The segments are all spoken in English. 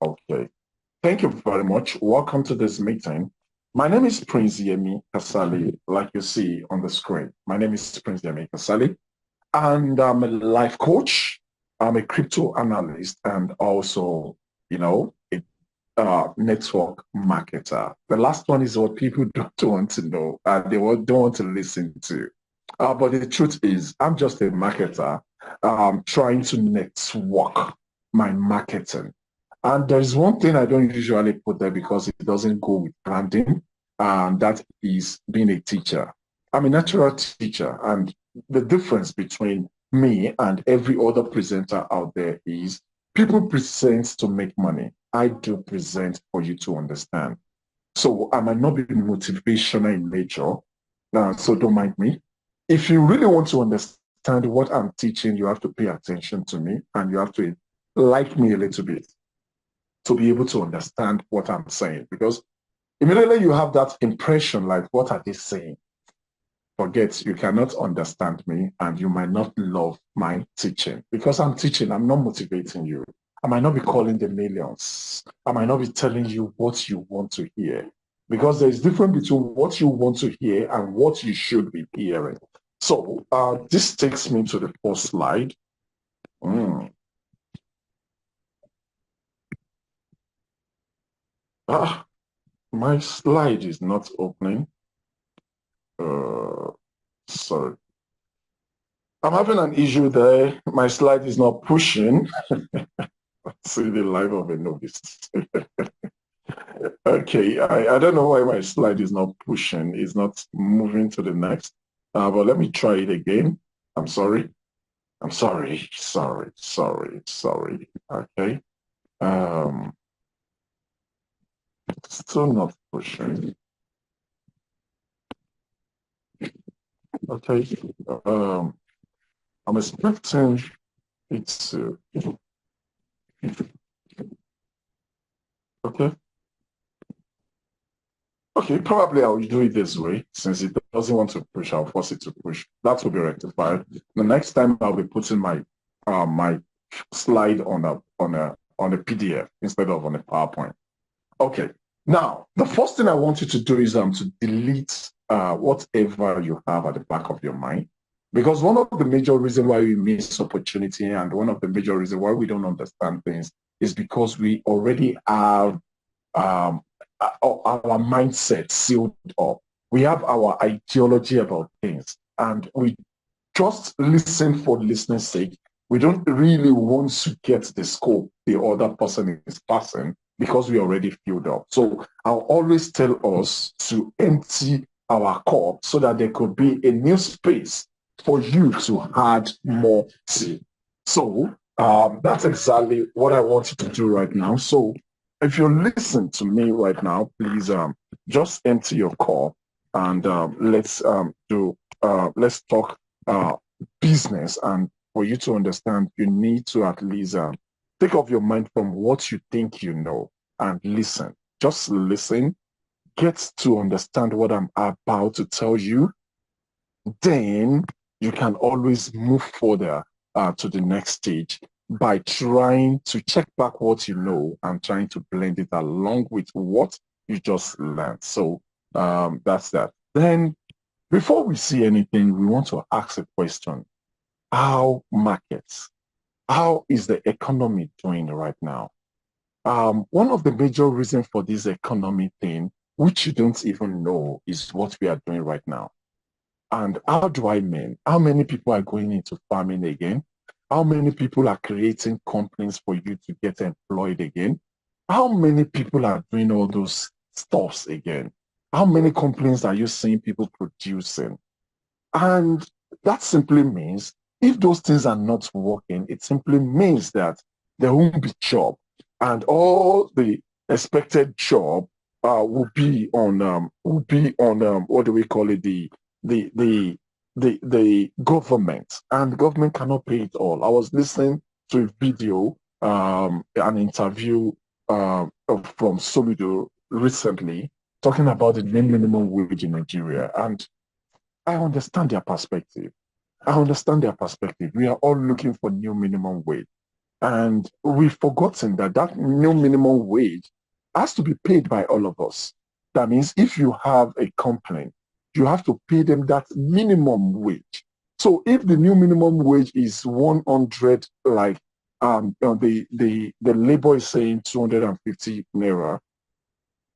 Okay. Thank you very much. Welcome to this meeting. My name is Prince Yemi Kasali, like you see on the screen. My name is Prince Yemi Kasali, and I'm a life coach. I'm a crypto analyst and also, a network marketer. The last one is what people don't want to know, don't want to listen to. But the truth is, I'm just a marketer trying to network my marketing. And there's one thing I don't usually put there because it doesn't go with branding, and that is being a teacher. I'm a natural teacher, and the difference between me and every other presenter out there is people present to make money. I do present for you to understand. So I might not be motivational in nature, so don't mind me. If you really want to understand what I'm teaching, you have to pay attention to me and you have to like me a little bit to be able to understand what I'm saying. Because immediately you have that impression like, what are they saying? Forget, you cannot understand me and you might not love my teaching. Because I'm teaching, I'm not motivating you. I might not be calling the millions. I might not be telling you what you want to hear. Because there is difference between what you want to hear and what you should be hearing. So this takes me to the first slide. Mm. Ah, my slide is not opening. Sorry. I'm having an issue there. My slide is not pushing. See the life of a novice. Okay, I don't know why my slide is not pushing. It's not moving to the next. But let me try it again. I'm sorry. I'm sorry. Sorry. Okay. Um, Still not pushing. Okay. Um, I'm expecting it to. Okay. Okay, probably I'll do it this way. Since it doesn't want to push, I'll force it to push. That will be rectified. The next time I'll be putting my slide on a PDF instead of on a PowerPoint. Okay. Now, the first thing I want you to do is to delete whatever you have at the back of your mind. Because one of the major reasons why we miss opportunity and one of the major reasons why we don't understand things is because we already have um, our mindset sealed up. We have our ideology about things, and we just listen for listening's sake. We don't really want to get the scope the other person is passing because we already filled up. So I'll always tell us to empty our cup so that there could be a new space for you to add more tea. So that's exactly what I want you to do right now. So if you listen to me right now, please just empty your cup and let's talk business. And for you to understand, you need to at least take off your mind from what you think you know and listen. Just listen, get to understand what I'm about to tell you. Then you can always move further to the next stage by trying to check back what you know and trying to blend it along with what you just learned. So that's that. Then before we see anything, we want to ask a question. How markets, how is the economy doing right now? One of the major reasons for this economy thing, which you don't even know, is what we are doing right now. And how do I mean? How many people are going into farming again? How many people are creating companies for you to get employed again? How many people are doing all those stuffs again? How many companies are you seeing people producing? And that simply means if those things are not working, it simply means that there won't be job. And all the expected job will be on what do we call it, the the the government, and the government cannot pay it all. I was listening to a video, an interview from Solido recently talking about the minimum wage in Nigeria, and I understand their perspective. I understand their perspective. We are all looking for new minimum wage. And we've forgotten that that new minimum wage has to be paid by all of us. That means if you have a company, you have to pay them that minimum wage. So if the new minimum wage is 100, like the labor is saying 250 naira,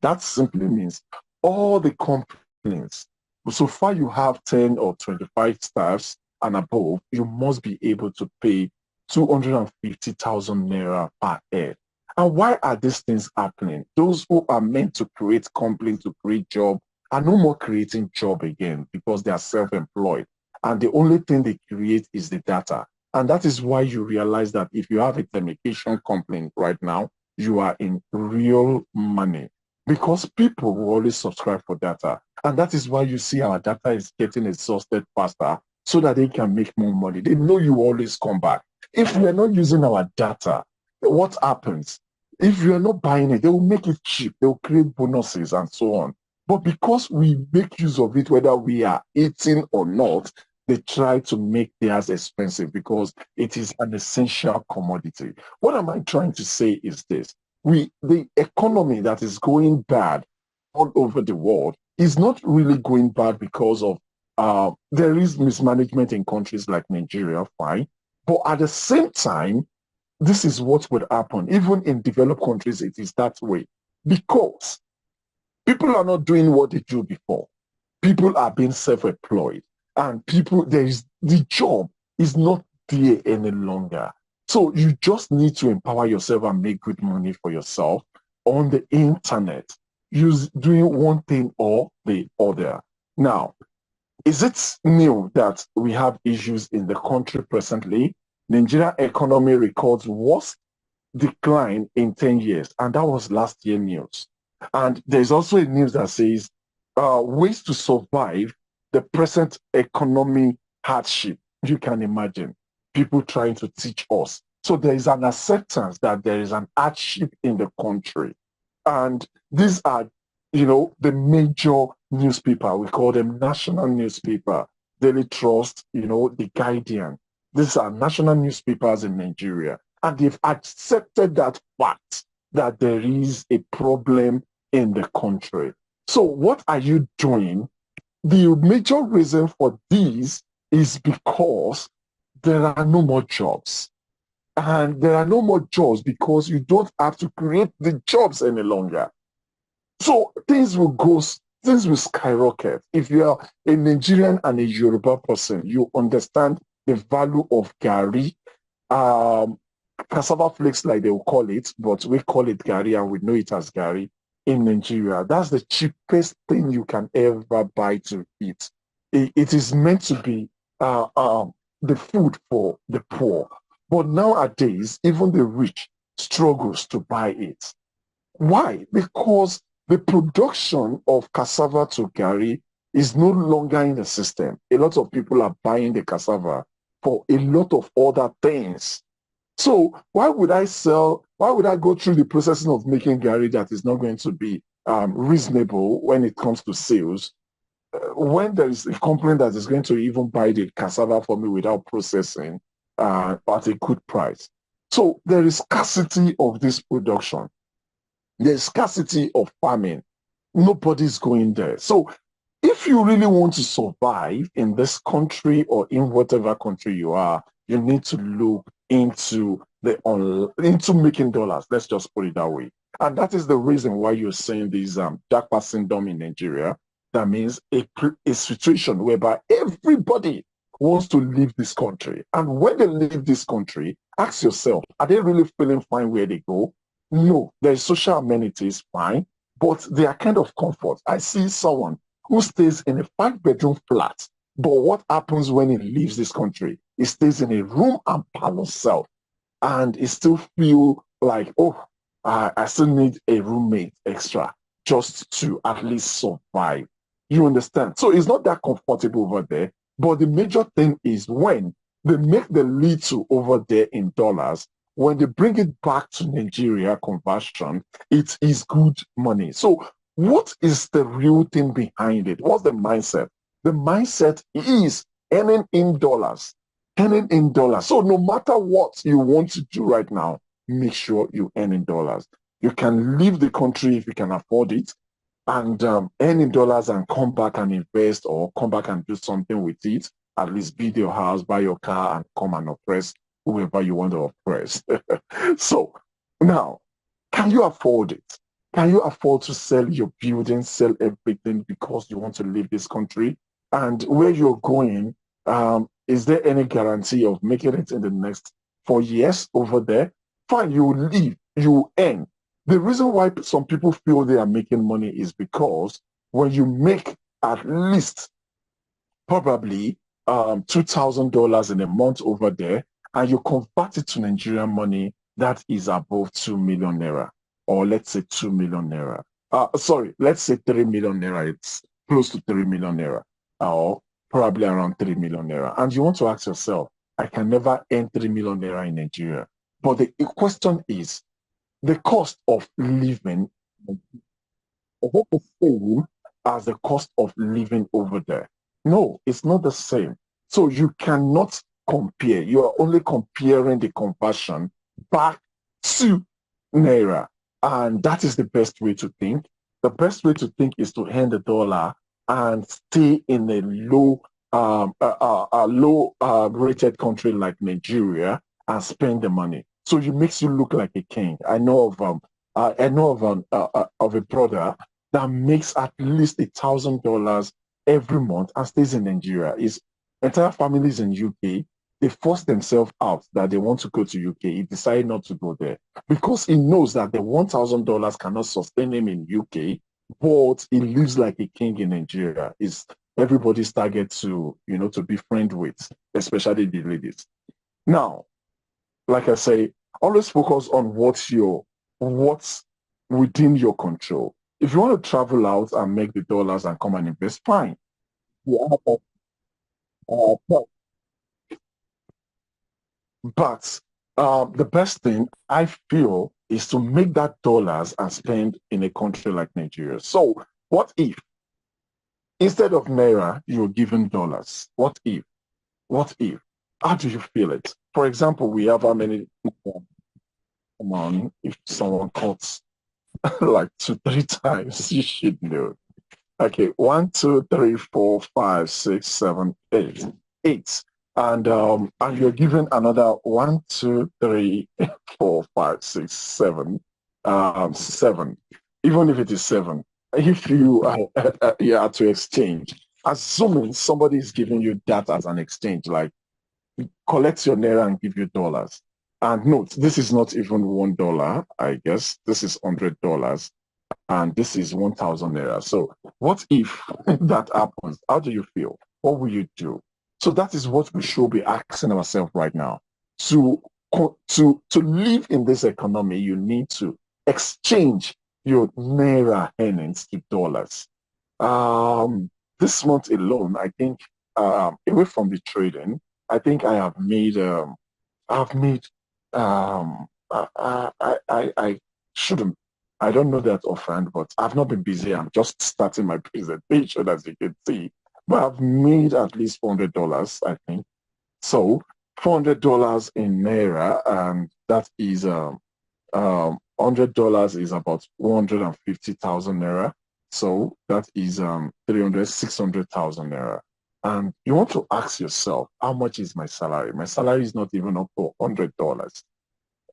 that simply means all the companies, so far you have 10 or 25 staffs and above, you must be able to pay 250,000 naira per head. And why are these things happening? Those who are meant to create companies, to create job, are no more creating job again because they are self-employed. And the only thing they create is the data. And that is why you realize that if you have a telecommunication company right now, you are in real money because people will always subscribe for data. And that is why you see our data is getting exhausted faster so that they can make more money. They know you always come back. If we are not using our data, what happens? If you are not buying it, they will make it cheap. They will create bonuses and so on. But because we make use of it, whether we are eating or not, they try to make theirs expensive because it is an essential commodity. What am I trying to say is this? The economy that is going bad all over the world is not really going bad because of there is mismanagement in countries like Nigeria, fine. But at the same time, this is what would happen. Even in developed countries, it is that way. Because people are not doing what they do before. People are being self-employed. And the job is not there any longer. So you just need to empower yourself and make good money for yourself on the internet, doing one thing or the other. Now, is it new that we have issues in the country presently? Nigeria economy records worst decline in 10 years, and that was last year news. And there's also a news that says ways to survive the present economy hardship. You can imagine people trying to teach us. So there is an acceptance that there is an hardship in the country. And these are, the major newspaper. We call them national newspaper, Daily Trust, The Guardian. These are national newspapers in Nigeria. And they've accepted that fact that there is a problem in the country. So what are you doing? The major reason for this is because there are no more jobs. And there are no more jobs because you don't have to create the jobs any longer. So things will skyrocket. If you are a Nigerian and a Yoruba person, you understand the value of Gari, cassava flakes like they will call it, but we call it Gari and we know it as Gari in Nigeria. That's the cheapest thing you can ever buy to eat. It is meant to be the food for the poor. But nowadays, even the rich struggles to buy it. Why? Because the production of cassava to Gari is no longer in the system. A lot of people are buying the cassava for a lot of other things. So why would I go through the processing of making Gari that is not going to be reasonable when it comes to sales, when there is a company that is going to even buy the cassava for me without processing at a good price? So there is scarcity of this production. There's scarcity of farming. Nobody's going there. So if you really want to survive in this country or in whatever country you are, you need to look into into making dollars. Let's just put it that way. And that is the reason why you're seeing this Japa syndrome in Nigeria. That means a situation whereby everybody wants to leave this country. And when they leave this country, ask yourself, are they really feeling fine where they go? No, there's social amenities, fine, but they are kind of comfort. I see someone who stays in a 5-bedroom flat, but what happens when he leaves this country? He stays in a room and parlor cell, and he still feel like, oh, I still need a roommate extra just to at least survive. You understand? So it's not that comfortable over there, but the major thing is when they make the little over there in dollars, when they bring it back to Nigeria conversion, it is good money. So what is the real thing behind it? What's the mindset? The mindset is earning in dollars, earning in dollars. So no matter what you want to do right now, make sure you earn in dollars. You can leave the country if you can afford it and earn in dollars and come back and invest or come back and do something with it. At least build your house, buy your car, and come and oppress whoever you want to oppress. So now, can you afford it? Can you afford to sell your building, sell everything because you want to leave this country? And where you're going, is there any guarantee of making it in the next 4 years over there? Fine, you leave, you earn. The reason why some people feel they are making money is because when you make at least probably $2,000 in a month over there, and you convert it to Nigerian money, that is above 2 million naira, or let's say 2 million naira. Sorry, let's say 3 million naira. It's close to 3 million naira, or probably around 3 million naira. And you want to ask yourself, I can never earn 3 million naira in Nigeria. But the question is, the cost of living is not the same as the cost of living over there. No, it's not the same. So you cannot compare. You are only comparing the conversion back to Naira. And that is the best way to think. The best way to think is to earn the dollar and stay in a low rated country like Nigeria and spend the money. So it makes you look like a king. I know of a brother that makes at least $1,000 every month and stays in Nigeria. His entire family is in UK. They forced themselves out that they want to go to UK. He decided not to go there because he knows that the $1,000 cannot sustain him in UK, but he lives like a king in Nigeria. Is everybody's target to to be friend with, especially the ladies. Now, like I say, always focus on what's within your control. If you want to travel out and make the dollars and come and invest, fine. Yeah, but the best thing I feel is to make that dollars and spend in a country like Nigeria. So what if instead of naira you're given dollars? What if? What if? How do you feel it? For example, we have how many? Come on, if someone cuts like 2, 3 times, you should know. Okay, 1, 2, 3, 4, 5, 6, 7, 8. Eight. And you're given another 1, 2, 3, 4, 5, 6, 7. 7. Even if it is 7. If you are to exchange, assuming somebody is giving you that as an exchange, like collect your naira and give you dollars. And note, this is not even $1, I guess. This is $100 and this is 1,000 naira. So what if that happens? How do you feel? What will you do? So that is what we should be asking ourselves right now. To to live in this economy, you need to exchange your naira earnings to dollars. This month alone, I think, away from the trading, I think I've made I shouldn't. I don't know that offhand, but I've not been busy. I'm just starting my presentation, as you can see. But I've made at least $400, I think. So $400 in Naira, and that is $100 is about 150,000 Naira. So that is 600,000 Naira. And you want to ask yourself, how much is my salary? My salary is not even up to $100.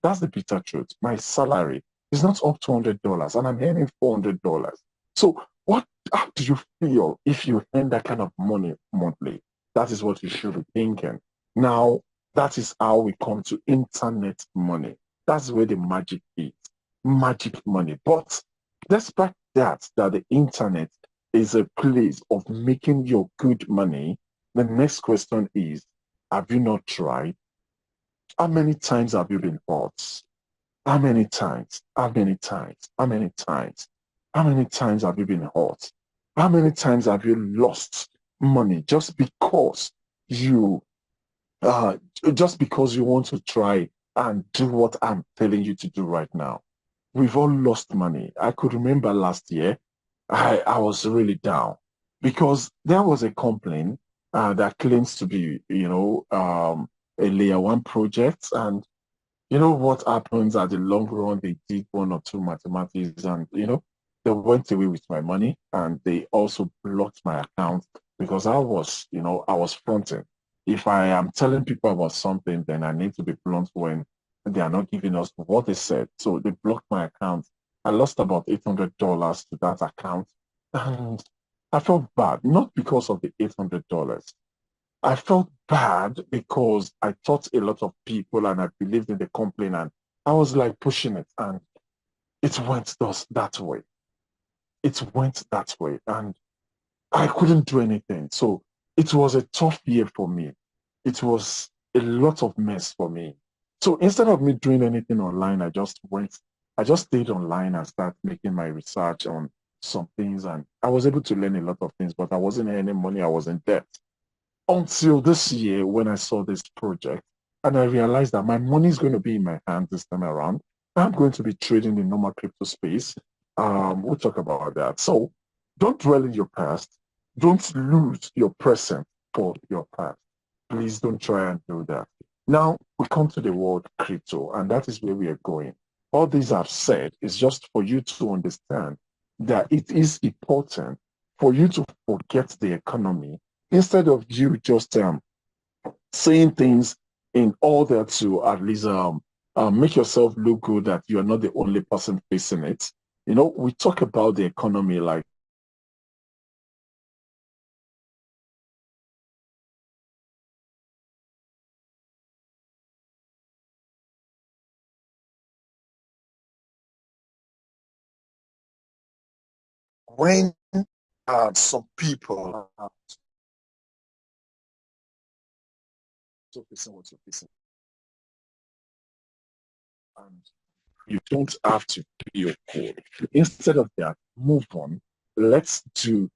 That's the bitter truth. My salary is not up to $100 and I'm earning $400. So how do you feel if you earn that kind of money monthly? That is what you should be thinking. Now, that is how we come to internet money. That's where the magic is. Magic money. But despite that the internet is a place of making your good money, the next question is, have you not tried? How many times have you been bought? How many times? How many times? How many times? How many times have you been hurt? How many times have you lost money you uh just because you want to try and do what I'm telling you to do right now? We've all lost money. I could remember last year, I was really down because there was a complaint that claims to be, a layer one project. And you know what happens at the long run? They did one or two mathematics and, they went away with my money and they also blocked my account because I was fronting. If I am telling people about something, then I need to be blunt when they are not giving us what they said. So they blocked my account. I lost about $800 to that account. And I felt bad, not because of the $800. I felt bad because I taught a lot of people and I believed in the complaint and I was like pushing it and it went that way. It went that way and I couldn't do anything. So it was a tough year for me. It was a lot of mess for me. So instead of me doing anything online, I just stayed online and started making my research on some things and I was able to learn a lot of things, but I wasn't earning money. I was in debt until this year when I saw this project and I realized that my money is going to be in my hand this time around. I'm going to be trading in normal crypto space. We'll talk about that. So don't dwell in your past. Don't lose your present for your past. Please don't try and do that. Now we come to the word crypto, and that is where we are going. All these I've said is just for you to understand that it is important for you to forget the economy instead of you just saying things in order to at least make yourself look good that you are not the only person facing it. We talk about the economy like when some people are so facing what you're facing, and you don't have to do your code. Instead of that, move on. Let's do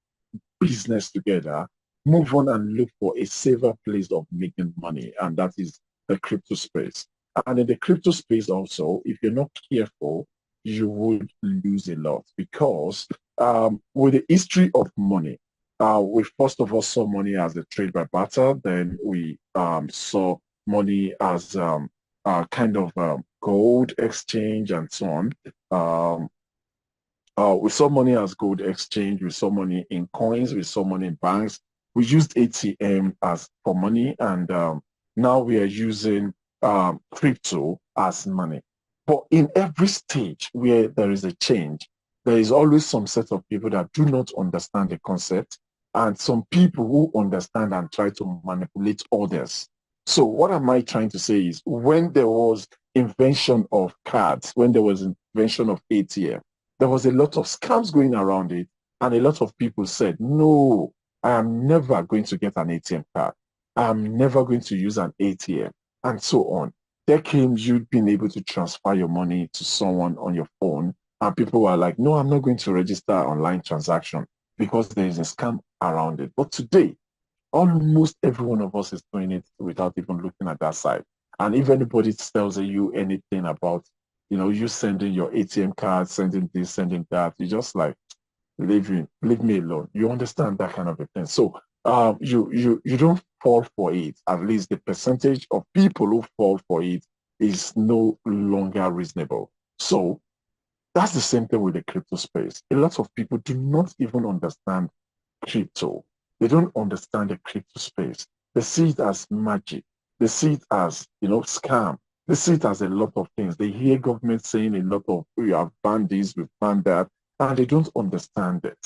business together, move on and look for a safer place of making money, and that is the crypto space. And in the crypto space also, if you're not careful, you would lose a lot because with the history of money, we first of all saw money as a trade by barter, then we saw money as kind of gold exchange and so on. We saw money as gold exchange. We saw money in coins. We saw money in banks. We used ATM as for money, and now we are using crypto as money. But in every stage where there is a change, there is always some set of people that do not understand the concept, and some people who understand and try to manipulate others. So what am I trying to say is when there was invention of cards, when there was invention of ATM, there was a lot of scams going around it, and a lot of people said, no, I am never going to get an ATM card. I'm never going to use an ATM, and so on. There came you being able to transfer your money to someone on your phone, and people were like, no, I'm not going to register online transaction because there is a scam around it. But today, almost every one of us is doing it without even looking at that side. And if anybody tells you anything about, you sending your ATM card, sending this, sending that, you just like leave me alone. You understand that kind of a thing. So you don't fall for it. At least the percentage of people who fall for it is no longer reasonable. So that's the same thing with the crypto space. A lot of people do not even understand crypto. They don't understand the crypto space. They see it as magic. They see it as, scam. They see it as a lot of things. They hear government saying a lot of, we have banned this, we've banned that, and they don't understand it.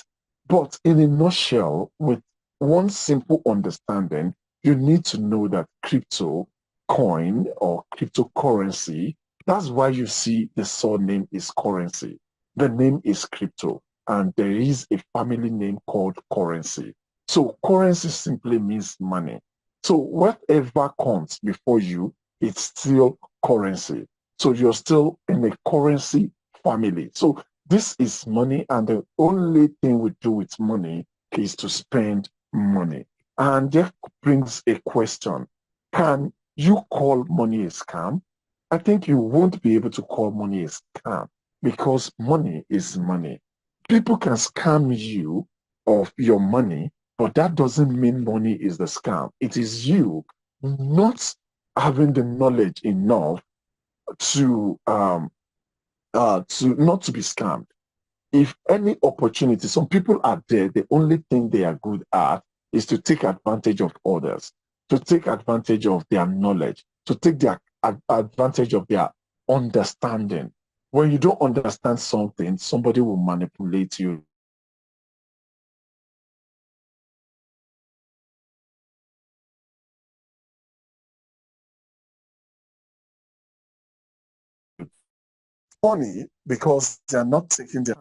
But in a nutshell, with one simple understanding, you need to know that crypto coin or cryptocurrency, that's why you see the surname is currency. The name is crypto and there is a family name called currency. So currency simply means money. So whatever comes before you, it's still currency. So you're still in a currency family. So this is money, and the only thing we do with money is to spend money. And that brings a question. Can you call money a scam? I think you won't be able to call money a scam because money is money. People can scam you of your money, but that doesn't mean money is the scam. It is you not having the knowledge enough to not to be scammed. If any opportunity, some people are there, the only thing they are good at is to take advantage of others, to take advantage of their knowledge, to take their advantage of their understanding. When you don't understand something, somebody will manipulate you. Funny because they're not taking their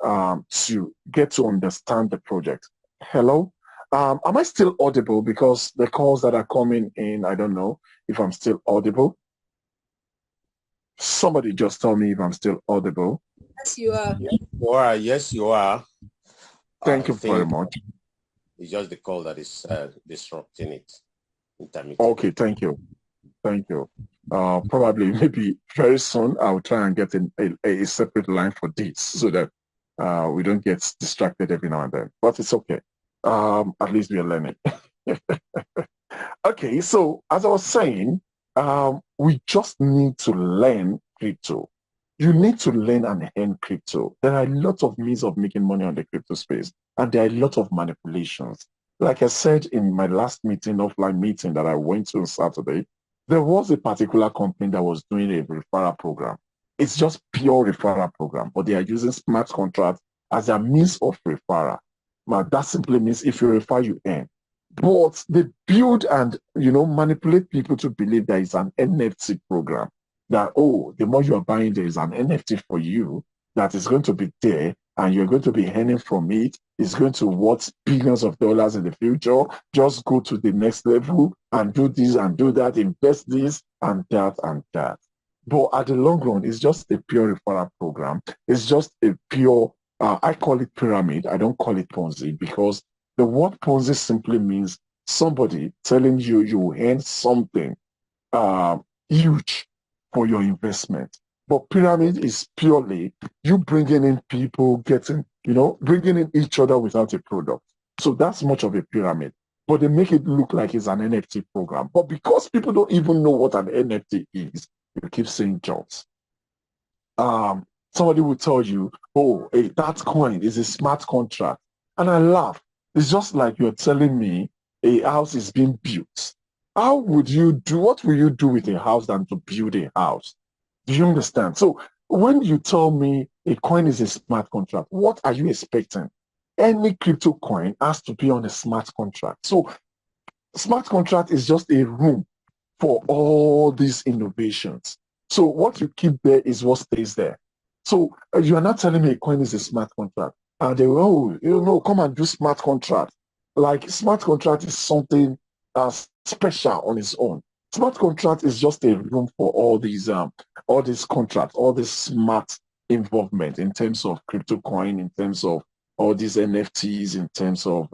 to get to understand the project. Hello? Am I still audible? Because the calls that are coming in, I don't know if I'm still audible. Somebody just tell me if I'm still audible. Yes, you are. Yes, you are. Yes, you are. Thank I you very think much. it's just the call that is disrupting it. Okay, thank you. Thank you. Probably maybe very soon I'll try and get a separate line for this so that we don't get distracted every now and then. But it's okay. At least we are learning. Okay, so as I was saying, we just need to learn crypto. You need to learn and earn crypto. There are a lot of means of making money on the crypto space, and there are a lot of manipulations. Like I said in my last meeting, offline meeting that I went to on Saturday, there was a particular company that was doing a referral program. It's just pure referral program, but they are using smart contracts as a means of referral. Now, that simply means if you refer, you earn. But they build and manipulate people to believe there is an NFT program. That the more you are buying, there is an NFT for you that is going to be there, and you're going to be earning from it. It's going to worth billions of dollars in the future. Just go to the next level and do this and do that, invest this and that and that. But at the long run, it's just a pure referral program. It's just a pure, I call it pyramid. I don't call it Ponzi because the word Ponzi simply means somebody telling you you earn something uh, huge for your investment. But pyramid is purely you bringing in people, bringing in each other without a product. So that's much of a pyramid. But they make it look like it's an NFT program. But because people don't even know what an NFT is, you keep saying jobs. Somebody will tell you, oh, hey, that coin is a smart contract. And I laugh. It's just like you're telling me a house is being built. What will you do with a house than to build a house? Do you understand? So when you tell me a coin is a smart contract, what are you expecting? Any crypto coin has to be on a smart contract. So smart contract is just a room for all these innovations. So what you keep there is what stays there. So you are not telling me a coin is a smart contract. And they will, come and do smart contract. Like smart contract is something special on its own. Smart contract is just a room for all these contracts, all this smart involvement in terms of crypto coin, in terms of all these NFTs, in terms of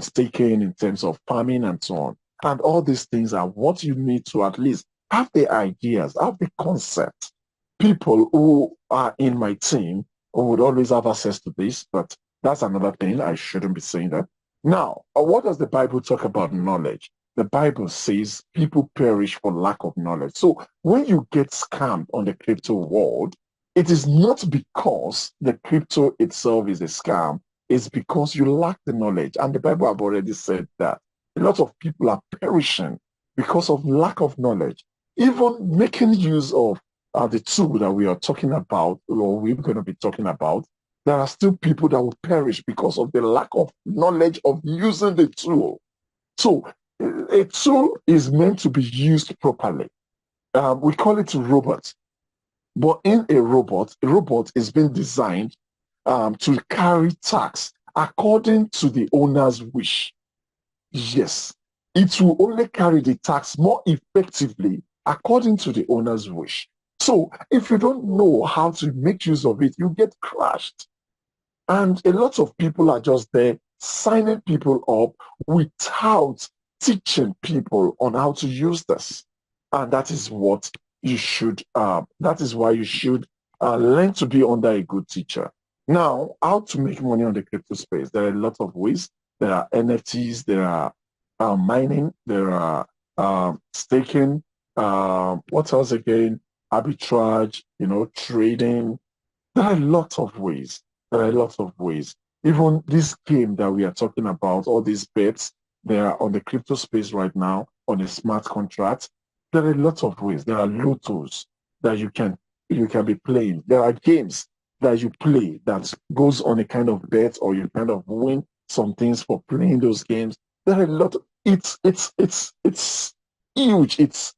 staking, in terms of farming and so on. And all these things are what you need to at least have the ideas, have the concept. People who are in my team would always have access to this, but that's another thing. I shouldn't be saying that. Now, what does the Bible talk about knowledge? The Bible says people perish for lack of knowledge. So when you get scammed on the crypto world, it is not because the crypto itself is a scam. It's because you lack the knowledge. And the Bible have already said that a lot of people are perishing because of lack of knowledge. Even making use of the tool that we are talking about, or we're going to be talking about, there are still people that will perish because of the lack of knowledge of using the tool. So a tool is meant to be used properly. We call it a robot. But in a robot is being designed to carry tasks according to the owner's wish. Yes, it will only carry the tax more effectively according to the owner's wish. So if you don't know how to make use of it, you get crushed. And a lot of people are just there signing people up without teaching people on how to use this. And that is what you should, that is why you should learn to be under a good teacher. Now, how to make money on the crypto space? There are a lot of ways. There are NFTs, there are mining, there are staking, what else again? Arbitrage, trading. There are lots of ways. There are lots of ways. Even this game that we are talking about, all these bets, they are on the crypto space right now, on a smart contract. There are lots of ways. There are lotos that you can be playing. There are games that you play that goes on a kind of bet, or you kind of win some things for playing those games. There are a lot. It's huge. It's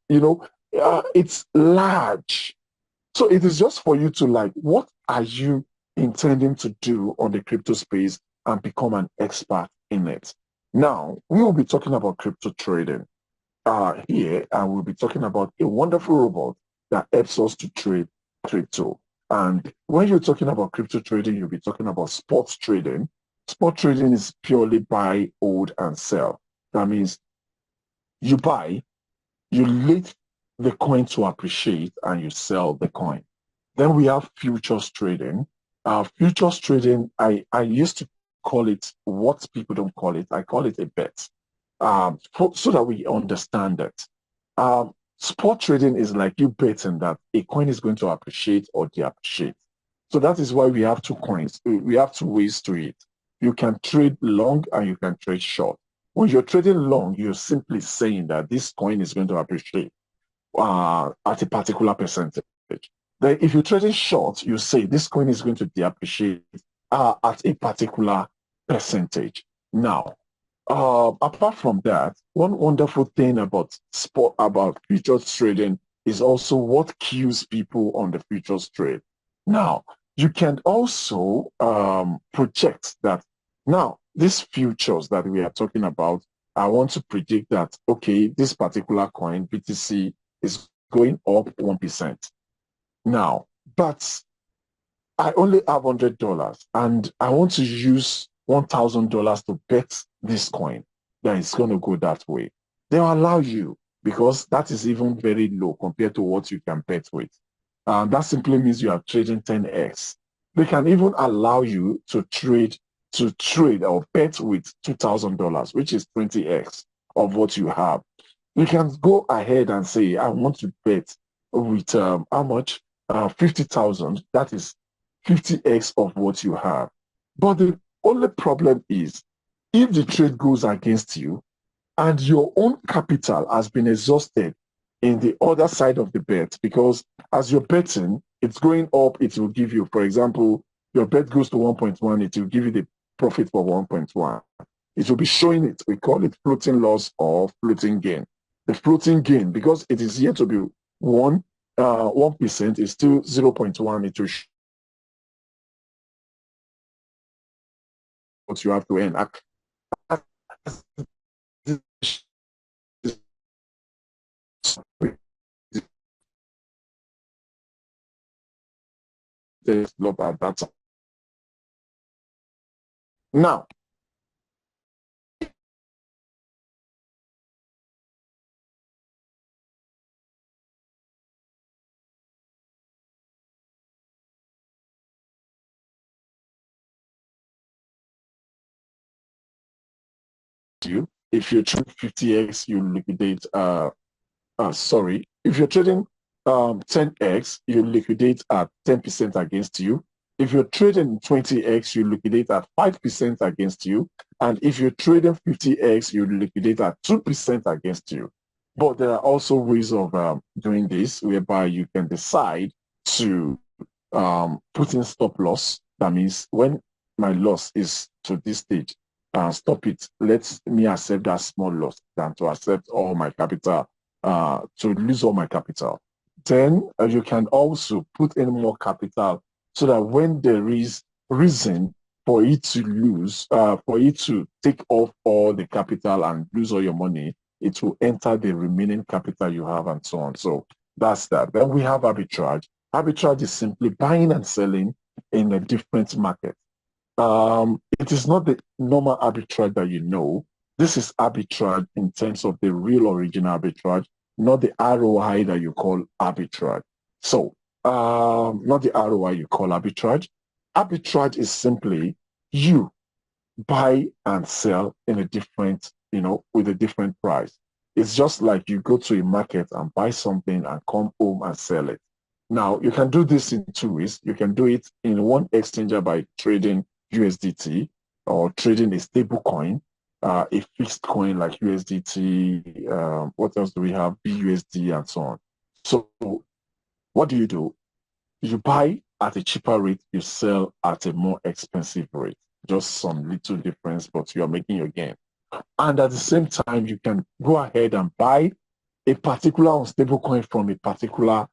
large. So it is just for you to, like, what are you intending to do on the crypto space and become an expert in it? Now, we will be talking about crypto trading here, and we'll be talking about a wonderful robot that helps us to trade crypto. And when you're talking about crypto trading, you'll be talking about sports trading. Spot trading is purely buy, hold, and sell. That means you buy, you let the coin to appreciate, and you sell the coin. Then we have futures trading. Futures trading, I used to call it what people don't call it. I call it a bet, so that we understand it. Spot trading is like you betting that a coin is going to appreciate or depreciate. So that is why we have two coins. We have two ways to it. You can trade long and you can trade short. When you're trading long, you're simply saying that this coin is going to appreciate at a particular percentage. Then if you're trading short, you say this coin is going to depreciate at a particular percentage. Now, apart from that, one wonderful thing about futures trading is also what kills people on the futures trade. Now, you can also project that. Now, these futures that we are talking about, I want to predict that, okay, this particular coin, BTC, is going up 1%. Now, but I only have $100 and I want to use $1,000 to bet this coin that it's going to go that way. They'll allow you, because that is even very low compared to what you can bet with. That simply means you are trading 10x. They can even allow you to trade or bet with $2,000, which is 20x of what you have. You can go ahead and say, I want to bet with how much? 50,000. That is 50x of what you have. But the only problem is, if the trade goes against you and your own capital has been exhausted in the other side of the bet, because as you're betting, it's going up, it will give you, for example, your bet goes to 1.1, it will give you the profit for 1.1. It will be showing it. We call it floating loss or floating gain. The floating gain, because it is here to be 1% is still 0.1. It will show what you have to earn. Now, if you trade 50x, you liquidate sorry, if you're trading 10x, you liquidate at 10% against you. If you're trading 20x, you liquidate at 5% against you. And if you're trading 50x, you liquidate at 2% against you. But there are also ways of doing this whereby you can decide to put in stop loss. That means when my loss is to this stage, stop it. Let me accept that small loss than to accept all my capital, to lose all my capital. Then you can also put in more capital so that when there is reason for it to lose, for it to take off all the capital and lose all your money, it will enter the remaining capital you have and so on. So that's that. Then we have arbitrage. Arbitrage is simply buying and selling in a different market. It is not the normal arbitrage that you know. This is arbitrage in terms of the real original arbitrage, not the ROI that you call arbitrage. So, not the ROI you call arbitrage. Arbitrage is simply you buy and sell in a different, with a different price. It's just like you go to a market and buy something and come home and sell it. Now, you can do this in two ways. You can do it in one exchanger by trading USDT or trading a stable coin, a fixed coin like USDT. What else do we have? BUSD and so on. So, what do? You buy at a cheaper rate, you sell at a more expensive rate. Just some little difference, but you are making your gain. And at the same time, you can go ahead and buy a particular unstable coin from a particular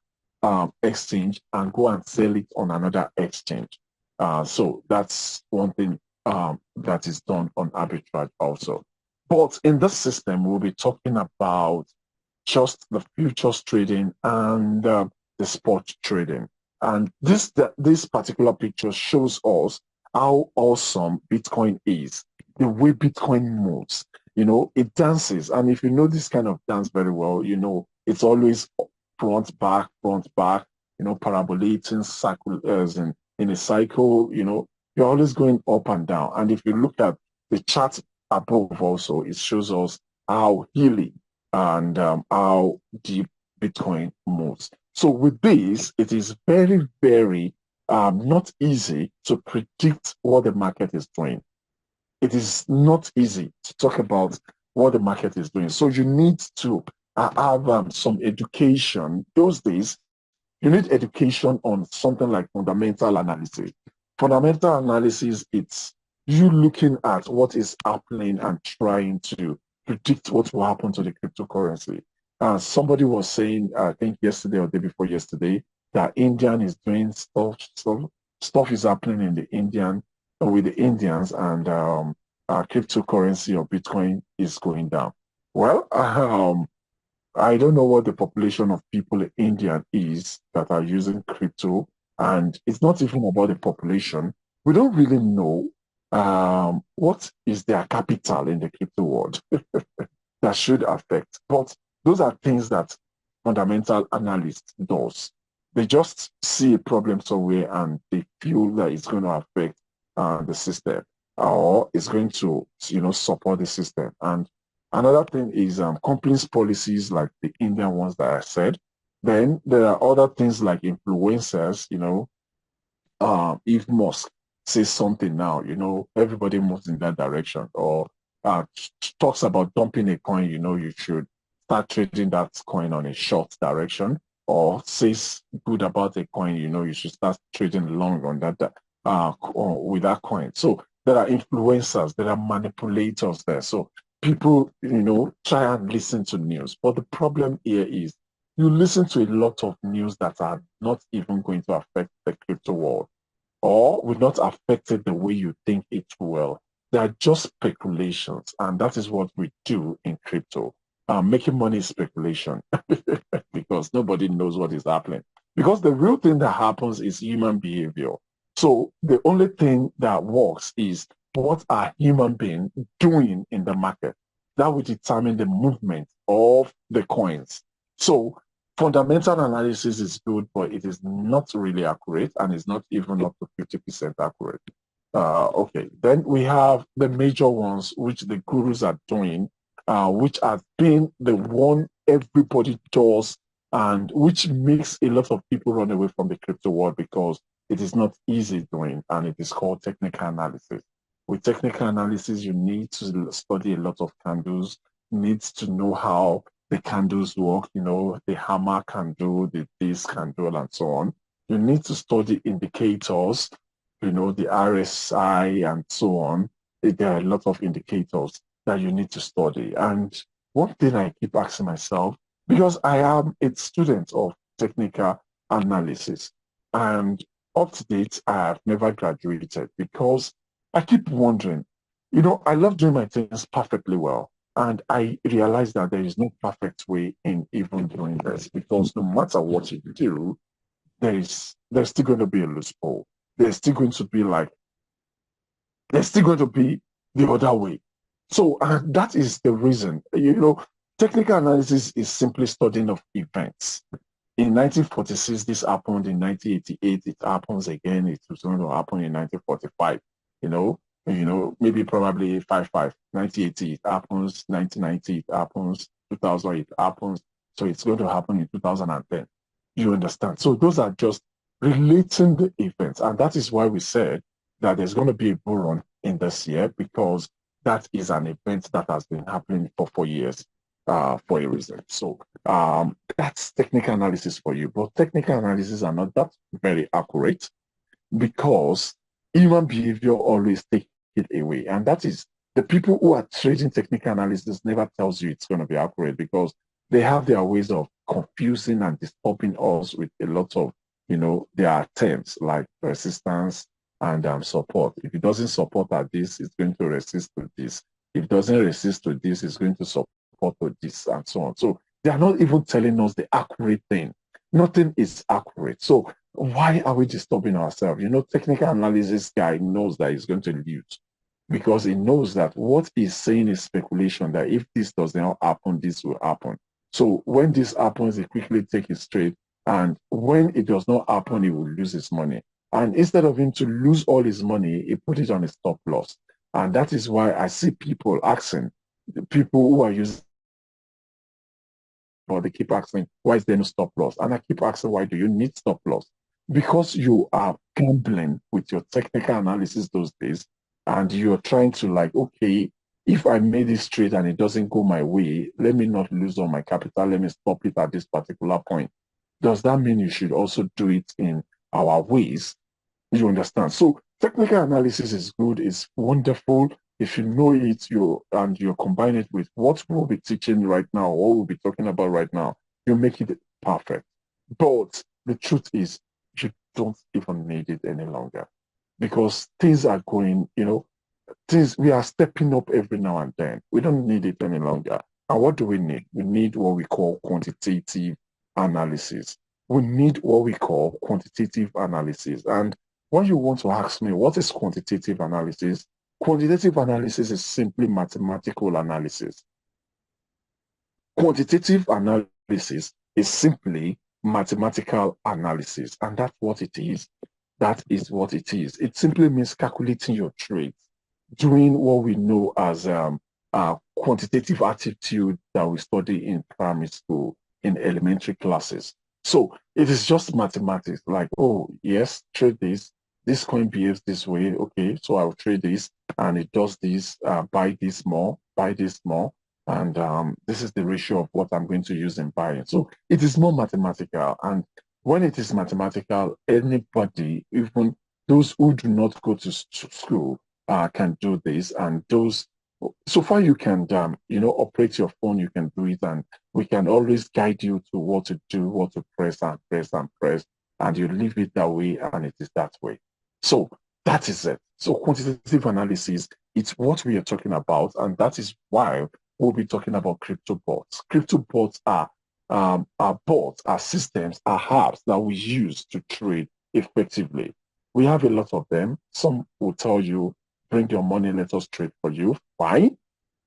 exchange and go and sell it on another exchange. So that's one thing that is done on arbitrage also. But in this system, we'll be talking about just the futures trading and the spot trading. And this particular picture shows us how awesome Bitcoin is, the way Bitcoin moves. You know, it dances. And if you know this kind of dance very well, you know, it's always front, back, you know, parabolating circles in a cycle, you know, you're always going up and down. And if you look at the chart above also, it shows us how hilly and how deep Bitcoin moves. So with this, it is very, very not easy to predict what the market is doing. It is not easy to talk about what the market is doing. So you need to have some education. Those days, you need education on something like fundamental analysis. Fundamental analysis, it's you looking at what is happening and trying to predict what will happen to the cryptocurrency. Somebody was saying, I think yesterday or the day before yesterday, that Indian is doing stuff is happening in the Indian with the Indians, and cryptocurrency or Bitcoin is going down. Well, I don't know what the population of people in India is that are using crypto, and it's not even about the population. We don't really know what is their capital in the crypto world that should affect. But those are things that fundamental analyst does. They just see a problem somewhere and they feel that it's going to affect the system or it's going to, you know, support the system. And another thing is companies' policies like the Indian ones that I said. Then there are other things like influencers, you know, if Musk says something now, you know, everybody moves in that direction, or talks about dumping a coin, you know, you should start trading that coin on a short direction, or says good about a coin, you know, you should start trading long on that with that coin. So there are influencers, there are manipulators there. So people, you know, try and listen to news. But the problem here is you listen to a lot of news that are not even going to affect the crypto world or will not affect it the way you think it will. They are just speculations, and that is what we do in crypto. Making money is speculation because nobody knows what is happening. Because the real thing that happens is human behavior. So the only thing that works is what are human beings doing in the market. That will determine the movement of the coins. So fundamental analysis is good, but it is not really accurate and it's not even up to 50% accurate. Okay, then we have the major ones, which the gurus are doing, which have been the one everybody does, and which makes a lot of people run away from the crypto world because it is not easy doing, and it is called technical analysis. With technical analysis, you need to study a lot of candles, needs to know how the candles work, you know, the hammer candle, the this candle, and so on. You need to study indicators, you know, the RSI and so on. There are a lot of indicators that you need to study. And one thing I keep asking myself, because I am a student of technical analysis, and up to date, I have never graduated because I keep wondering, you know, I love doing my things perfectly well. And I realize that there is no perfect way in even doing this because no matter what you do, there's still going to be a loophole. There's still going to be like there's still going to be the other way. So that is the reason. You know, technical analysis is simply studying of events. In 1946, this happened. In 1988, it happens again. It was going to happen in 1945. Maybe probably 55. 1980, it happens. 1990, it happens. 2000 it happens, so it's going to happen in 2010. You understand? So those are just relating the events. And that is why we said that there's going to be a bull run in this year, because that is an event that has been happening for 4 years for a reason. So that's technical analysis for you. But technical analysis are not that very accurate, because human behavior always take it away. And that is, the people who are trading technical analysis never tells you it's going to be accurate, because they have their ways of confusing and disturbing us with a lot of, their terms like resistance and support. If it doesn't support at this, it's going to resist to this. If it doesn't resist to this, it's going to support to this, and so on. So they are not even telling us the accurate thing. Nothing is accurate. So why are we disturbing ourselves? Technical analysis guy knows that he's going to lose, because he knows that what he's saying is speculation, that if this does not happen, this will happen. So when this happens, he quickly takes it straight. And when it does not happen, he will lose his money. And instead of him to lose all his money, he put it on a stop loss. And that is why I see people asking, the people who are using, but they keep asking, why is there no stop loss? And I keep asking, why do you need stop loss? Because you are gambling with your technical analysis those days, and you're trying to like, okay, if I made this trade and it doesn't go my way, let me not lose all my capital. Let me stop it at this particular point. Does that mean you should also do it in our ways? You understand? So technical analysis is good, it's wonderful. If you know it, you combine it with what we'll be teaching right now, what we'll be talking about right now, you make it perfect. But the truth is, you don't even need it any longer, because things are going, things, we are stepping up every now and then. We don't need it any longer. And what do we need? We need what we call quantitative analysis. We need what we call quantitative analysis. And when you want to ask me, what is quantitative analysis? Quantitative analysis is simply mathematical analysis. Quantitative analysis is simply mathematical analysis, and that's what it is. That is what it is. It simply means calculating your trades, doing what we know as quantitative aptitude that we study in primary school, in elementary classes. So it is just mathematics, like, oh, yes, trade this coin behaves this way. Okay, so I'll trade this, and it does this, buy this more, and this is the ratio of what I'm going to use in buying. So it is more mathematical. And when it is mathematical, anybody, even those who do not go to school, can do this. And those, so far you can, operate your phone, you can do it, and we can always guide you to what to do, what to press and press and press, and you leave it that way, and it is that way. So that is it. So quantitative analysis, it's what we are talking about, and that is why we'll be talking about crypto bots. Crypto bots are bots, are systems, are apps that we use to trade effectively. We have a lot of them. Some will tell you, bring your money, let us trade for you. Fine.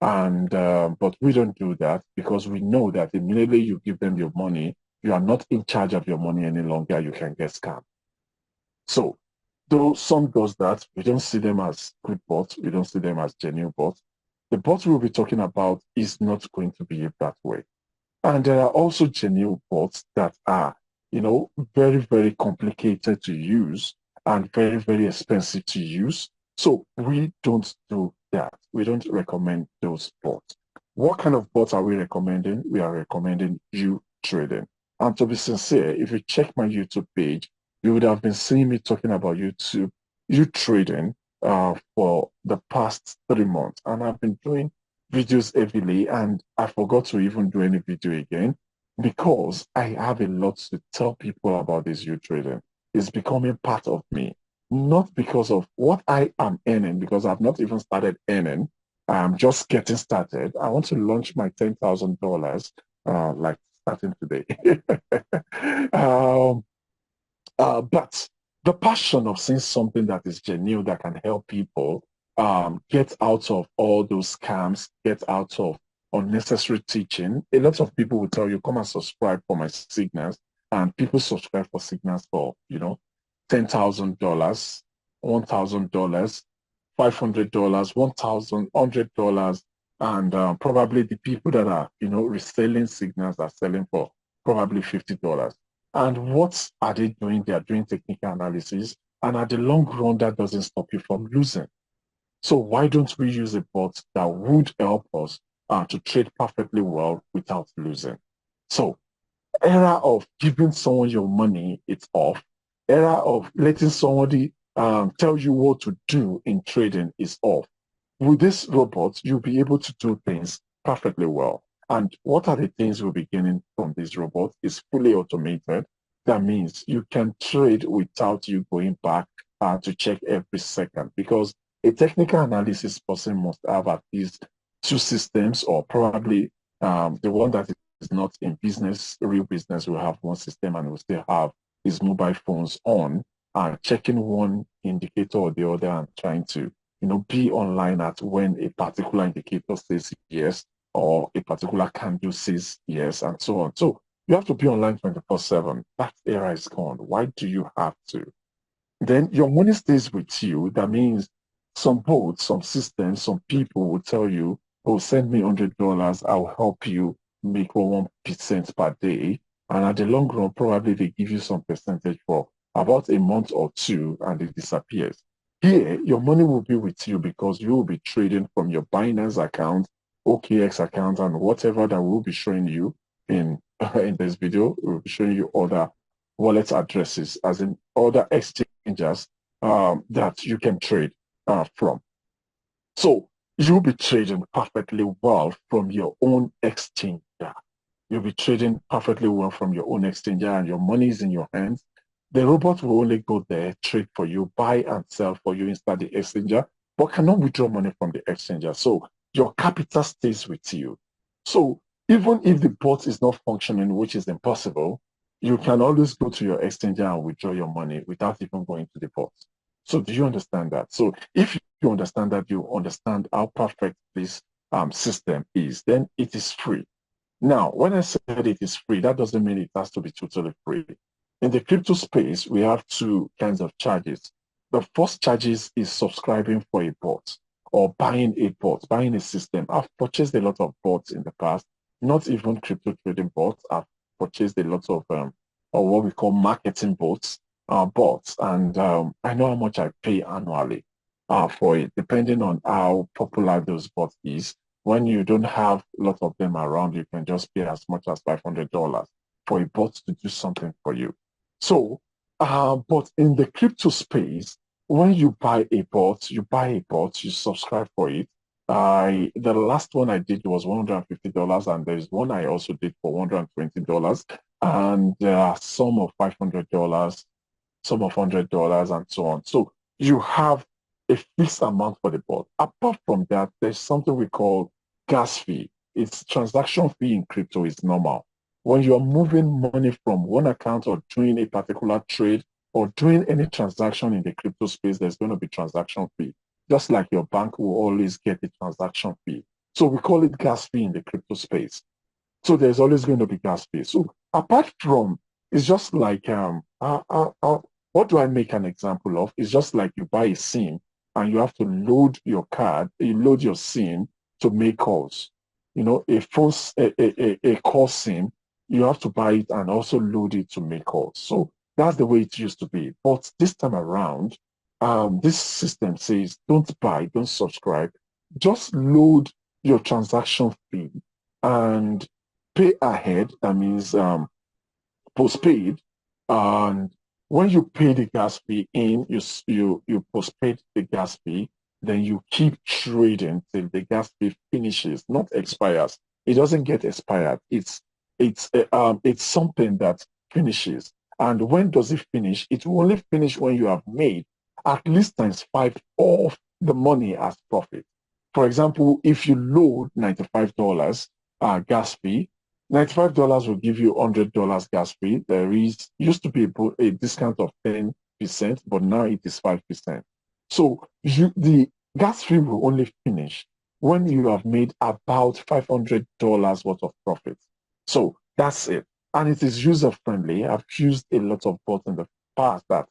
And but we don't do that, because we know that immediately you give them your money, you are not in charge of your money any longer. You can get scammed. So though some does that, we don't see them as good bots. We don't see them as genuine bots. The bot we'll be talking about is not going to behave that way. And there are also genuine bots that are, very, very complicated to use and very, very expensive to use. So we don't do that. We don't recommend those bots. What kind of bots are we recommending? We are recommending uTrading. And to be sincere, if you check my YouTube page, you would have been seeing me talking about uTrading for the past 3 months. And I've been doing videos heavily, and I forgot to even do any video again, because I have a lot to tell people about this uTrading. It's becoming part of me, not because of what I am earning, because I've not even started earning. I'm just getting started. I want to launch my $10,000, like starting today. um, but the passion of seeing something that is genuine, that can help people get out of all those scams, get out of unnecessary teaching. A lot of people will tell you, come and subscribe for my signals. And people subscribe for signals for, $10,000, $1,000, $500, $1,000, $100. And probably the people that are, reselling signals are selling for probably $50. And what are they doing? They are doing technical analysis. And at the long run, that doesn't stop you from losing. So why don't we use a bot that would help us to trade perfectly well without losing? So era of giving someone your money, it's off. Era of letting somebody tell you what to do in trading is off. With this robot, you'll be able to do things perfectly well. And what are the things we'll be getting from this robot? It's fully automated. That means you can trade without you going back to check every second, because a technical analysis person must have at least two systems, or probably the one that is not in business, real business, will have one system and will still have his mobile phones on, checking one indicator or the other and trying to be online at when a particular indicator says yes, or a particular candle says yes, and so on. So you have to be online 24/7. That era is gone. Why do you have to? Then your money stays with you. That means some boats, some systems, some people will tell you, oh, send me $100. I'll help you make 1% per day. And at the long run, probably they give you some percentage for about a month or two, and it disappears. Here, your money will be with you because you will be trading from your Binance account, OKX account, and whatever that will be showing you in in this video. We'll be showing you other wallet addresses, as in other exchanges that you can trade from. So you'll be trading perfectly well from your own exchange. You'll be trading perfectly well from your own exchanger, and your money is in your hands. The robot will only go there, trade for you, buy and sell for you inside the exchanger, but cannot withdraw money from the exchanger. So your capital stays with you. So even if the bot is not functioning, which is impossible, you can always go to your exchanger and withdraw your money without even going to the bot. So do you understand that? So if you understand that, you understand how perfect this system is, then it is free. Now, when I said it is free, that doesn't mean it has to be totally free. In the crypto space, we have two kinds of charges. The first charges is subscribing for a bot or buying a bot, buying a system. I've purchased a lot of bots in the past, not even crypto trading bots. I've purchased a lot of or what we call marketing bots, and I know how much I pay annually for it, depending on how popular those bots is. When you don't have a lot of them around, you can just pay as much as $500 for a bot to do something for you. So, but in the crypto space, when you buy a bot, you subscribe for it. The last one I did was $150, and there's one I also did for $120, and there are some of $500, some of $100, and so on. So you have a fixed amount for the bot. Apart from that, there's something we call gas fee. It's transaction fee in crypto is normal. When you're moving money from one account or doing a particular trade or doing any transaction in the crypto space, there's going to be transaction fee. Just like your bank will always get a transaction fee. So we call it gas fee in the crypto space. So there's always going to be gas fee. So apart from, it's just like, what do I make an example of? It's just like you buy a SIM and you have to load your card, you load your SIM to make calls. A phone, a call SIM, you have to buy it and also load it to make calls. So that's the way it used to be. But this time around, this system says, don't buy, don't subscribe, just load your transaction fee and pay ahead. That means postpaid. And when you pay the gas fee in, you postpaid the gas fee, then you keep trading till the gas fee finishes, not expires. It doesn't get expired. It's something that finishes. And when does it finish? It will only finish when you have made at least times five of the money as profit. For example, if you load $95 gas fee, $95 will give you $100 gas fee. There used to be a discount of 10%, but now it is 5%. So the gas fee will only finish when you have made about $500 worth of profit. So that's it. And it is user friendly. I've used a lot of bots in the past that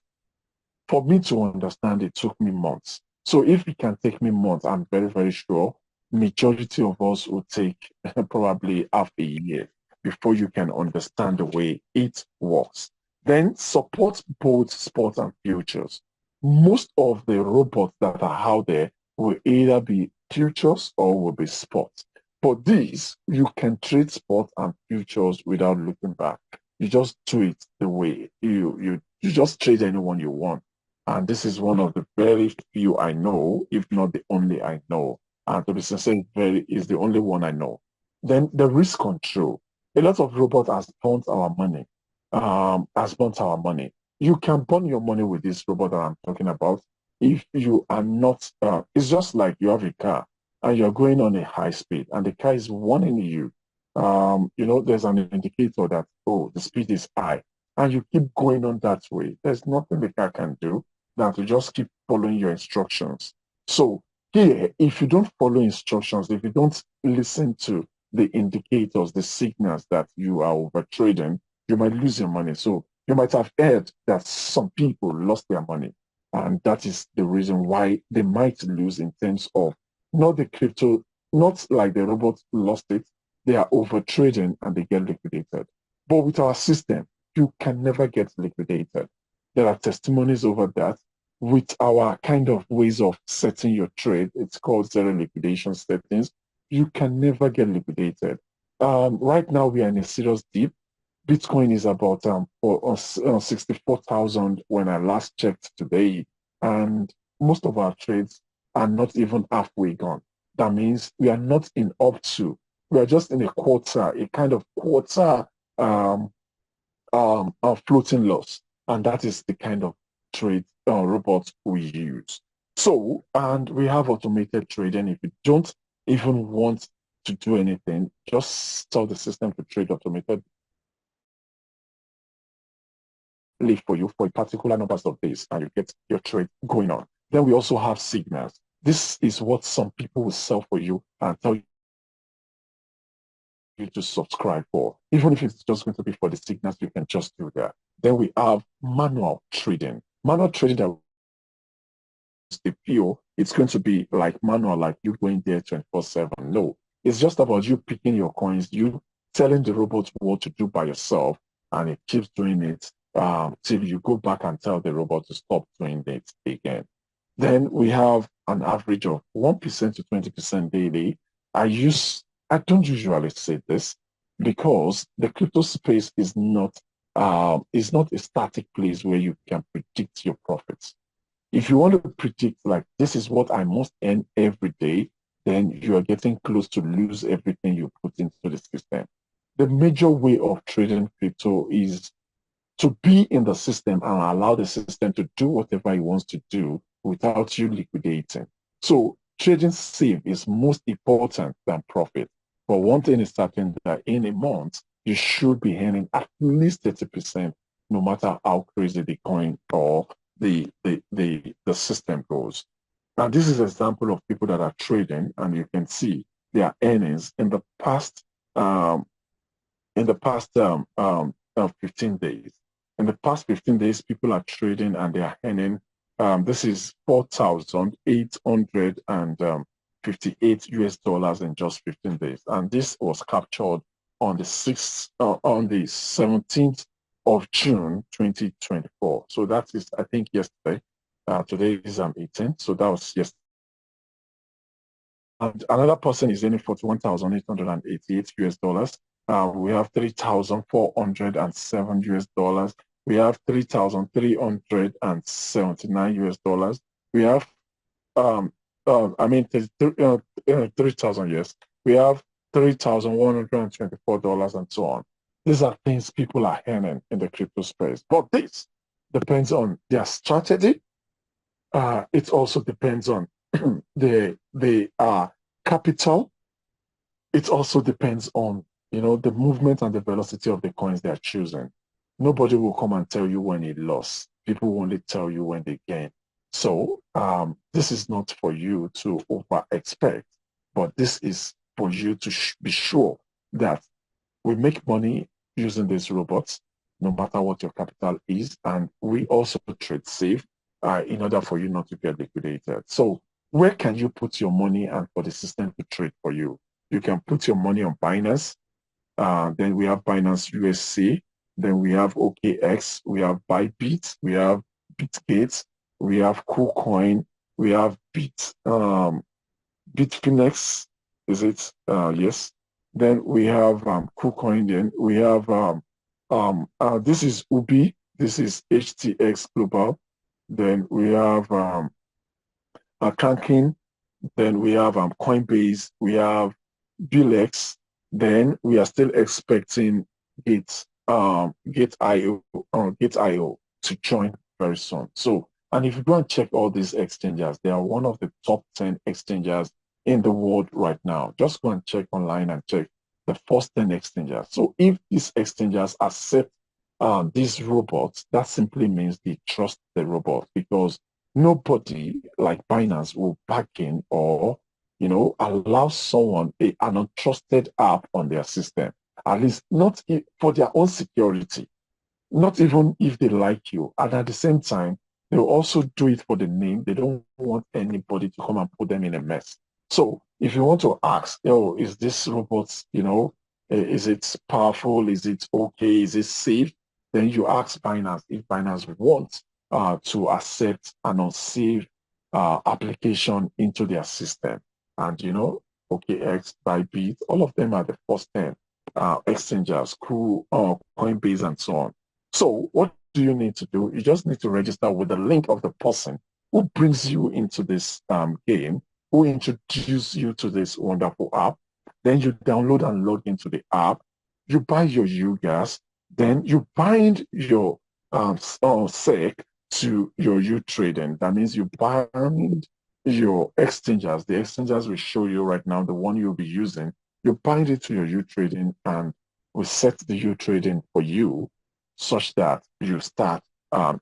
for me to understand, it took me months. So if it can take me months, I'm very, very sure majority of us will take probably half a year before you can understand the way it works. Then support both sports and futures. Most of the robots that are out there will either be futures or will be sports. For these, you can trade sports and futures without looking back. You just do it the way you just trade anyone you want. And this is one of the very few I know, if not the only I know. And to be sincere, is the only one I know. Then the risk control. A lot of robots has burnt our money. Has burnt our money. You can burn your money with this robot that I'm talking about if you are not. It's just like you have a car and you're going on a high speed, and the car is warning you. There's an indicator that the speed is high, and you keep going on that way. There's nothing the car can do than to just keep following your instructions. So here, if you don't follow instructions, if you don't listen to the indicators, the signals that you are over trading, you might lose your money. So you might have heard that some people lost their money. And that is the reason why they might lose in terms of not the crypto, not like the robot lost it. They are over trading and they get liquidated. But with our system, you can never get liquidated. There are testimonies over that. With our kind of ways of setting your trade, it's called zero liquidation settings. You can never get liquidated. Right now, we are in a serious dip. Bitcoin is about 64,000 when I last checked today, and most of our trades are not even halfway gone. That means we are not in up to. We are just in a quarter, a kind of quarter um, floating loss, and that is the kind of trade robots we use. So, and we have automated trading. If you don't even want to do anything, just tell the system to trade automated for you for a particular number of days, and you get your trade going on. Then we also have signals. This is what some people will sell for you and tell you to subscribe for. Even if it's just going to be for the signals, you can just do that. Then we have manual trading. Manual trading that the PO, it's going to be like manual, like you going there 24/7. No, it's just about you picking your coins, you telling the robot what to do by yourself, and it keeps doing it till you go back and tell the robot to stop doing it again. Then we have an average of 1% to 20% daily. I don't usually say this because the crypto space is not a static place where you can predict your profits. If you want to predict like this is what I must earn every day, then you are getting close to lose everything you put into the system. The major way of trading crypto is to be in the system and allow the system to do whatever it wants to do without you liquidating. So trading safe is most important than profit. But one thing is certain that in a month, you should be earning at least 30%, no matter how crazy the coin or the system goes. Now, this is an example of people that are trading, and you can see their earnings um, in the past 15 days. In the past 15 days, people are trading and they are earning. This is 4,858 US dollars in just 15 days, and this was captured on the 17th of June 2024. So that is, I think, yesterday. Today is 18th, so that was yesterday. And another person is earning 41,888 US dollars. We have 3,407 US dollars. We have 3,379 US dollars. We have, I mean, 3,000, yes. We have $3,124 and so on. These are things people are earning in the crypto space. But this depends on their strategy. It also depends on the capital. It also depends on the movement and the velocity of the coins they are choosing. Nobody will come and tell you when it lost. People will only tell you when they gain. So this is not for you to over expect, but this is for you to be sure that we make money using these robots, no matter what your capital is, and we also trade safe in order for you not to get liquidated. So where can you put your money and for the system to trade for you? You can put your money on Binance. Then we have Binance USC. Then we have OKX. We have Bybit. We have Bitgate. We have KuCoin. We have Bitfinex. Is it? Yes. Then we have KuCoin. Then we have this is Ubi. This is HTX Global. Then we have Kankin. Then we have Coinbase. We have Bilex. Then we are still expecting Gate.io to join very soon. So, and if you go and check all these exchanges, they are one of the top 10 exchanges in the world right now. Just go and check online and check the first 10 exchanges. So if these exchanges accept these robots, that simply means they trust the robot, because nobody like Binance will back in or allow someone an untrusted app on their system, at least not for their own security, not even if they like you. And at the same time, they'll also do it for the name. They don't want anybody to come and put them in a mess. So if you want to ask, is this robot, is it powerful? Is it okay? Is it safe? Then you ask Binance if Binance wants to accept an unsafe application into their system. And, OKX, Bybit, all of them are the first 10 exchanges, Coinbase, and so on. So what do you need to do? You just need to register with the link of the person who brings you into this game, who introduced you to this wonderful app. Then you download and log into the app. You buy your UGAS. Then you bind your SEC to your uTrading. That means you bind your exchanges. The exchanges will show you right now, the one you'll be using. You bind it to your uTrading, and we set the uTrading for you such that you start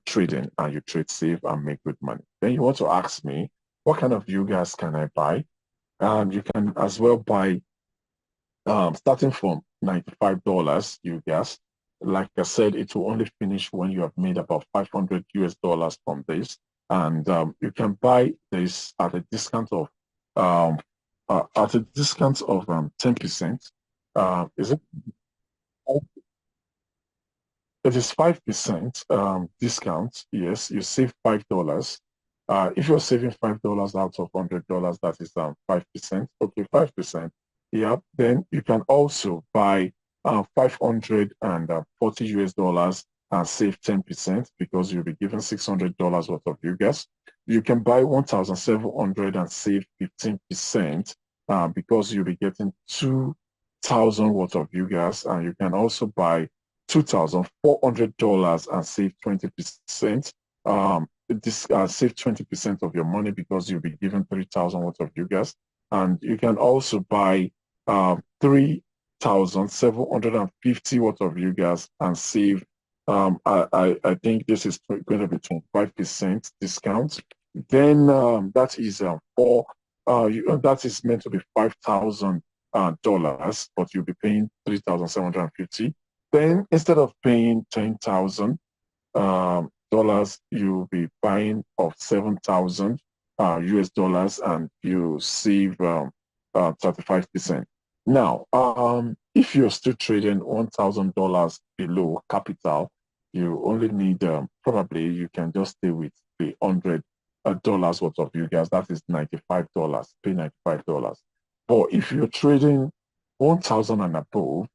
trading and you trade safe and make good money. Then you want to ask me, what kind of UGAS can I buy? You can as well buy starting from $95 UGAS. Like I said, it will only finish when you have made about 500 US dollars from this. And you can buy this at a discount of 10%. Is it? It is 5% discount. Yes, you save $5. If you're saving $5 out of $100, that is 5%. Okay, 5%. Yeah. Then you can also buy 540 US dollars and save 10% because you'll be given $600 worth of UGAS. You can buy 1,700 and save 15% because you'll be getting 2,000 worth of UGAS, and you can also buy $2,400 and save 20%. This save 20% of your money because you'll be given 3,000 worth of UGAS. And you can also buy 3,750 worth of UGAS and save. I think this is going to be 25% discount. Then that is that is meant to be $5,000, but you'll be paying 3,750. Then instead of paying $10,000, you'll be buying of 7,000 US dollars, and you save 35%. Now, if you're still trading $1,000 below capital, you only need probably you can just stay with the $100 worth of UGAS. That is $95. Pay $95. But if you're trading 1,000 and above,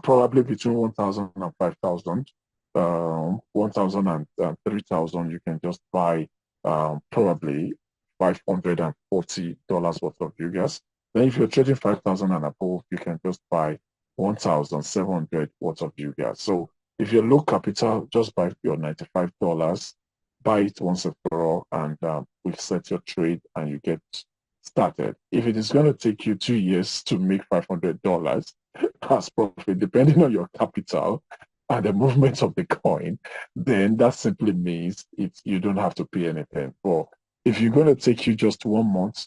probably between 1,000 and 5,000, 1,000 and 3,000, you can just buy probably $540 worth of UGAS. Then if you're trading 5,000 and above, you can just buy 1,700 worth of UGAS. So if you're low capital, just buy your $95, buy it once and for all, and we set your trade and you get started. If it is going to take you 2 years to make $500 as profit, depending on your capital and the movement of the coin, then that simply means you don't have to pay anything. But if you're going to take you just 1 month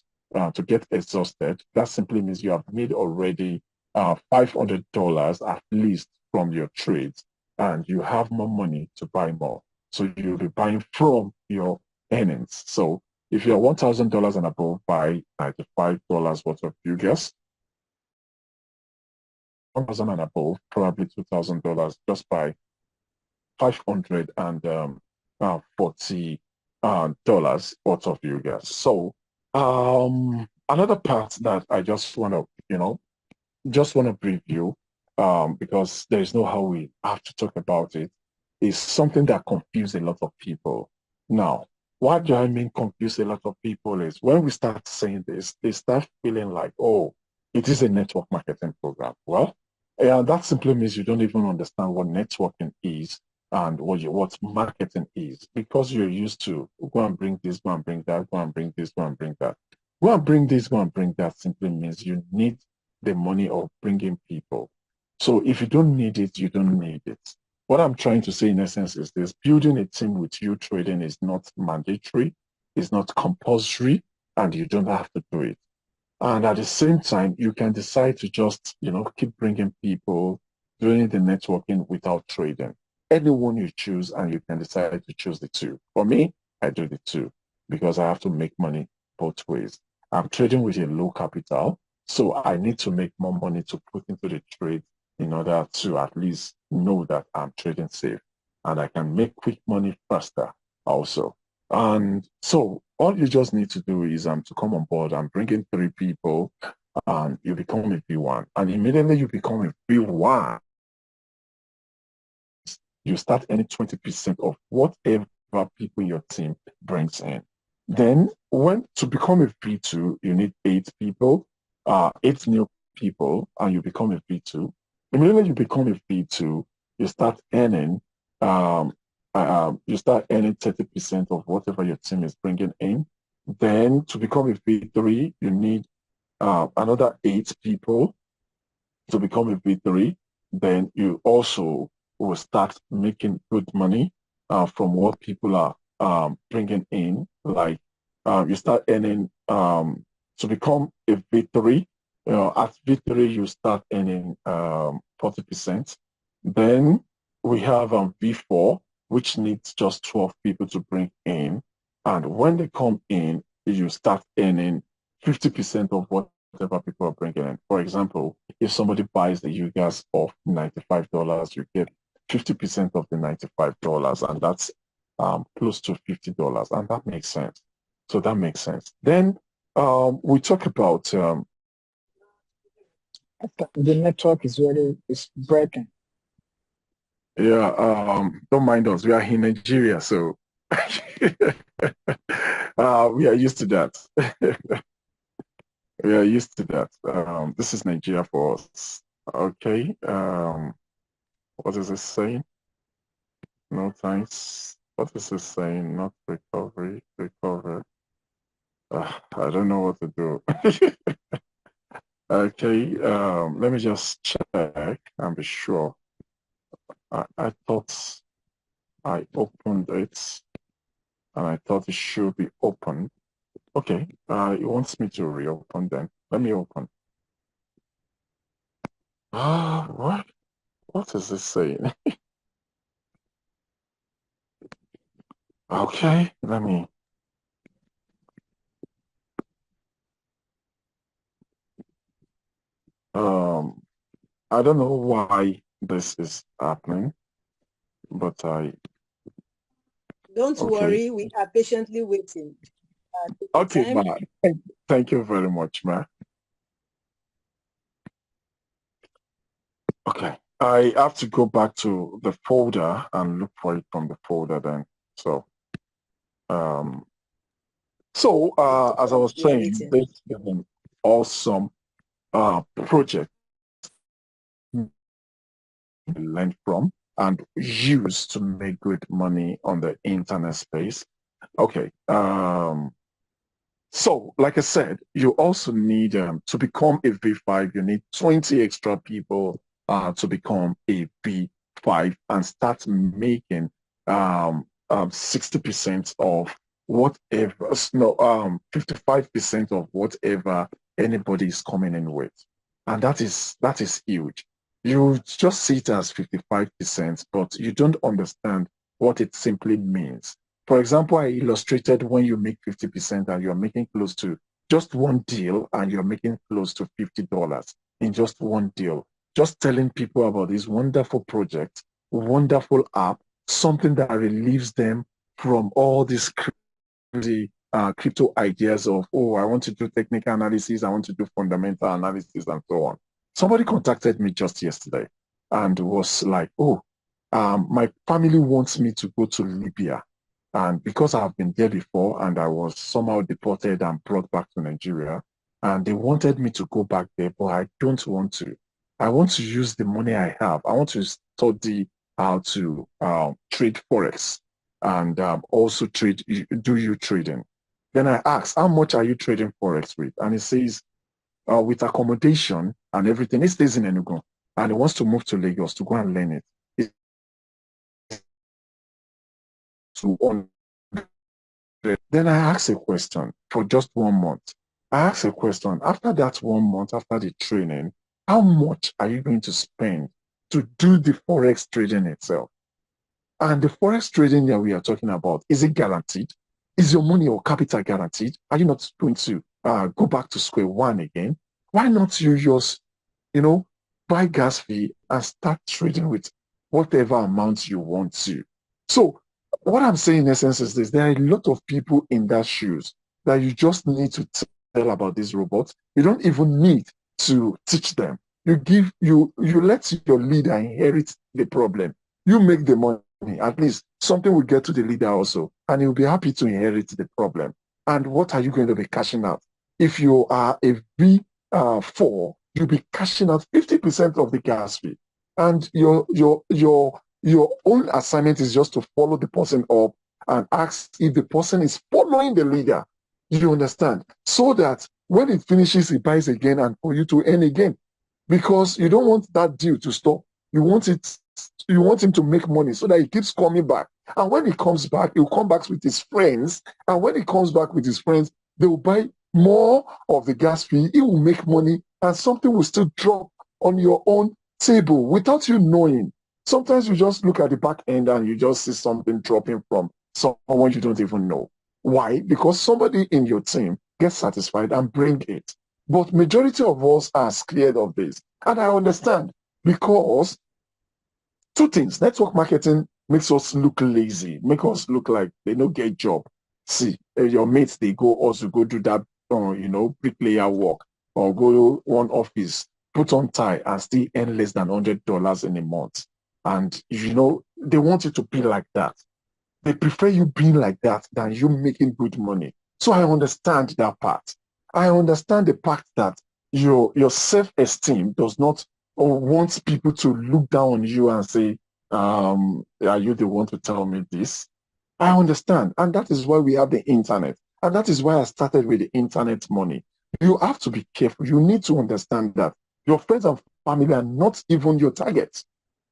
to get exhausted, that simply means you have made already $500 at least from your trades, and you have more money to buy more. So you'll be buying from your earnings. So If you're $1,000 and above, buy $95 worth of UGAS. 1,000 and above, probably $2,000, just buy 540 dollars worth of UGAS. So another part that I just want to, just want to preview, because there is no how we have to talk about it, is something that confuses a lot of people. Now, what do I mean confuse a lot of people is when we start saying this, they start feeling like, oh, it is a network marketing program. Well, yeah, that simply means you don't even understand what networking is and what marketing is, because you're used to go and bring this, go and bring that, go and bring this, go and bring that. Go and bring this, go and bring that simply means you need the money of bringing people. So if you don't need it, you don't need it. What I'm trying to say in essence is this: building a team with uTrading is not mandatory, it's not compulsory, and you don't have to do it. And at the same time, you can decide to just, keep bringing people, doing the networking without trading. Anyone you choose, and you can decide to choose the two. For me, I do the two because I have to make money both ways. I'm trading with a low capital, so I need to make more money to put into the trade in order to at least know that I'm trading safe and I can make quick money faster also. And so all you just need to do is to come on board and bring in 3 people and you become a V1. And immediately you become a V1, you start earning 20% of whatever people your team brings in. Then when to become a V2, you need 8 people, 8 new people, and you become a V2. Immediately you become a V2, you start earning um, 30% of whatever your team is bringing in. Then to become a V3, you need another 8 people to become a V3. Then you also will start making good money from what people are bringing in. Like you start earning to become a V3. At V3, you start earning 40%. Then we have V4, which needs just 12 people to bring in. And when they come in, you start earning 50% of whatever people are bringing in. For example, if somebody buys the UGAS of $95, you get 50% of the $95, and that's close to $50, and that makes sense. So that makes sense. Then we talk about The network is breaking. yeah, don't mind us. We are in Nigeria, so we are used to that. We are used to that. This is Nigeria for us. Okay. What is it saying? No thanks. What is it saying? Not recovery. Recover. I don't know what to do. Okay. Let me just check and be sure. I thought I opened it and I thought it should be open. Okay. It wants me to reopen then. Let me open. What? What is this saying? Okay, let me. Um, I don't know why this is happening, but Don't okay. worry, we are patiently waiting. Okay, ma. Thank you very much, ma. Okay, I have to go back to the folder and look for it from the folder then. So, as I was saying, this is an awesome project to learn from and use to make good money on the internet space. Okay. So, like I said, you also need to become a V5, you need 20 extra people to become a V5 and start making 60% of whatever, no, 55% of whatever anybody is coming in with. And that is huge. You just see it as 55%, but you don't understand what it simply means. For example, I illustrated when you make 50% and you're making close to just one deal and you're making close to $50 in just one deal. Just telling people about this wonderful project, wonderful app, something that relieves them from all these crazy crypto ideas of, oh, I want to do technical analysis, I want to do fundamental analysis, and so on. Somebody contacted me just yesterday and was like, oh, my family wants me to go to Libya. And because I've been there before and I was somehow deported and brought back to Nigeria, and they wanted me to go back there, but I don't want to. I want to use the money I have. I want to study how to trade Forex and also do uTrading. Then I asked, how much are you trading Forex with? And he says, with accommodation and everything, he stays in Enugu and he wants to move to Lagos to go and learn it. Then I asked a question for just 1 month. I asked a question, after that 1 month, after the training, how much are you going to spend to do the Forex trading itself? And the Forex trading that we are talking about, is it guaranteed? Is your money or capital guaranteed? Are you not going to go back to square one again? Why not you just, buy gas fee and start trading with whatever amount you want to? So what I'm saying in essence is this: there are a lot of people in that shoes that you just need to tell about these robots. You don't even need to teach them. You let your leader inherit the problem. You make the money. At least something will get to the leader also, and he'll be happy to inherit the problem. And what are you going to be cashing out? If you are a V4, you'll be cashing out 50% of the gas fee, and your own assignment is just to follow the person up and ask if the person is following the leader. You understand? So that when it finishes, he buys again and for you to earn again. Because you don't want that deal to stop. You want him to make money so that he keeps coming back. And when he comes back, he'll come back with his friends. And when he comes back with his friends, they will buy more of the gas fee. He will make money and something will still drop on your own table without you knowing. Sometimes you just look at the back end and you just see something dropping from someone you don't even know. Why? Because somebody in your team gets satisfied and bring it. But majority of us are scared of this. And I understand, because two things: network marketing makes us look lazy, make us look like they don't get job. See, your mates, they go also go do that, bricklayer work, or go to one office, put on tie and still earn less than $100 in a month. And, they want you to be like that. They prefer you being like that than you making good money. So I understand that part. I understand the fact that your self-esteem does not want people to look down on you and say, are you the one to tell me this? I understand. And that is why we have the internet. And that is why I started with the internet money. You have to be careful. You need to understand that your friends and family are not even your target.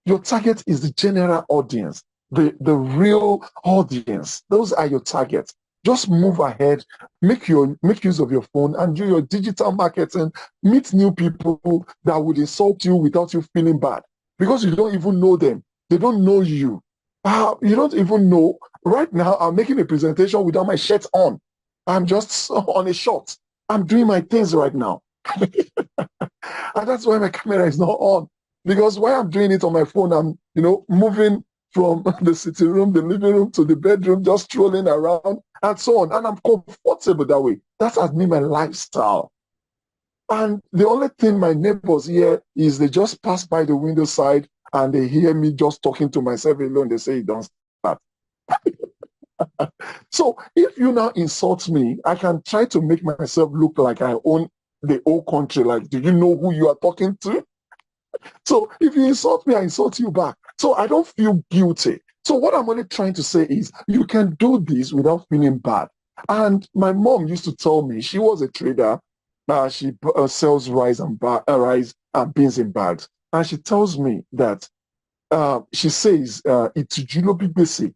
Your target is the general audience, the real audience. Those are your targets. Just move ahead, make use of your phone and do your digital marketing, meet new people that would insult you without you feeling bad, because you don't even know them. They don't know you. You don't even know. Right now, I'm making a presentation without my shirt on. I'm just on a short. I'm doing my things right now. And that's why my camera is not on. Because while I'm doing it on my phone, I'm, moving from the sitting room, the living room to the bedroom, just strolling around and so on. And I'm comfortable that way. That has been my lifestyle. And the only thing my neighbors hear is they just pass by the window side and they hear me just talking to myself alone. They say, don't start. So if you now insult me, I can try to make myself look like I own the whole country. Like, do you know who you are talking to? So if you insult me, I insult you back. So I don't feel guilty. So what I'm only trying to say is you can do this without feeling bad. And my mom used to tell me, she was a trader. She sells rice and beans in bags. And she tells me that, she says, "Itujulo bigbese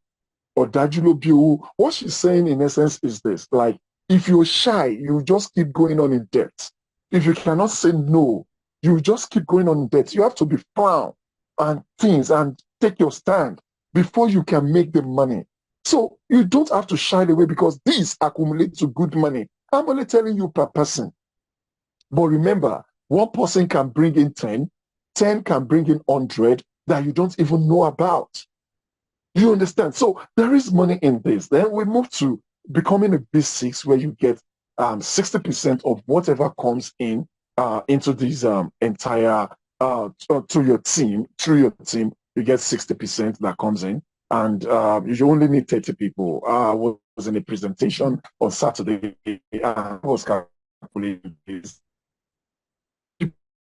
or dajulo biu." What she's saying in essence is this: like, if you're shy, you just keep going on in debt. If you cannot say no, you just keep going on in debt. You have to be firm and things and take your stand before you can make the money. So you don't have to shy away because these accumulate to good money. I'm only telling you per person. But remember, one person can bring in 10, 10 can bring in 100 that you don't even know about. You understand? So there is money in this. Then we move to becoming a B6 where you get 60% of whatever comes in into this entire to your team, through your team, you get 60% that comes in. And you only need 30 people. I was in a presentation on Saturday. I was calculating this.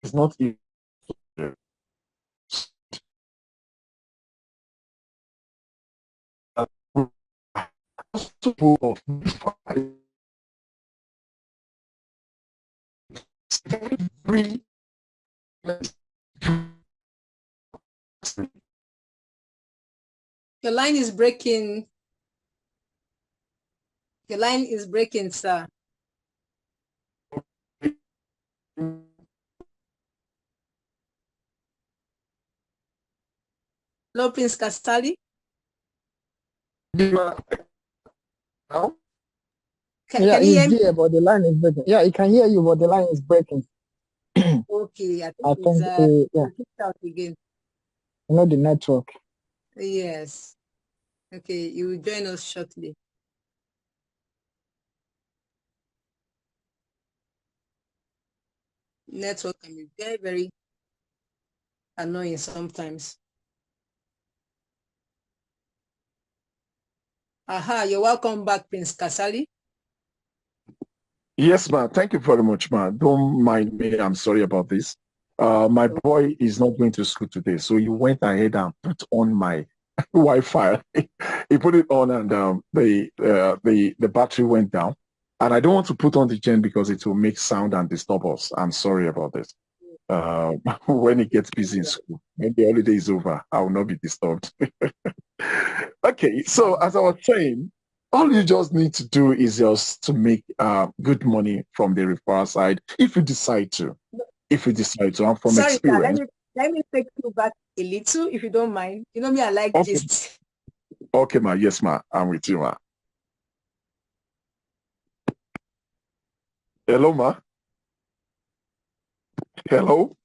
It's not easy. Every Your line is breaking. Your line is breaking, sir. Hello, Prince Casali. now, Can Yeah, you hear he's me? there, but the line is breaking. Yeah, he can hear you, but the line is breaking. Okay, I I think think, yeah, it's kicked out again. the network. Yes. Okay, you will join us shortly. Network can be very, very annoying sometimes. Aha, you're welcome back, Prince Kasali. yes, man. Thank you very much, man. Don't mind me. I'm sorry about this. My boy is not going to school today, so he went ahead and put on my Wi-Fi. He put it on, and the battery went down. And I don't want to put on the gen because it will make sound and disturb us. I'm sorry about this. Uh, when it gets busy in school, when the holiday is over, I will not be disturbed. Okay, so as I was saying, all you just need to do is just to make good money from the referral side if you decide to. If you decide to, and from Sorry, sir, experience. let me take you back a little, if you don't mind. You know me, I like Okay, gist. okay, ma. Yes, ma. I'm with you, ma. Hello, ma. Hello.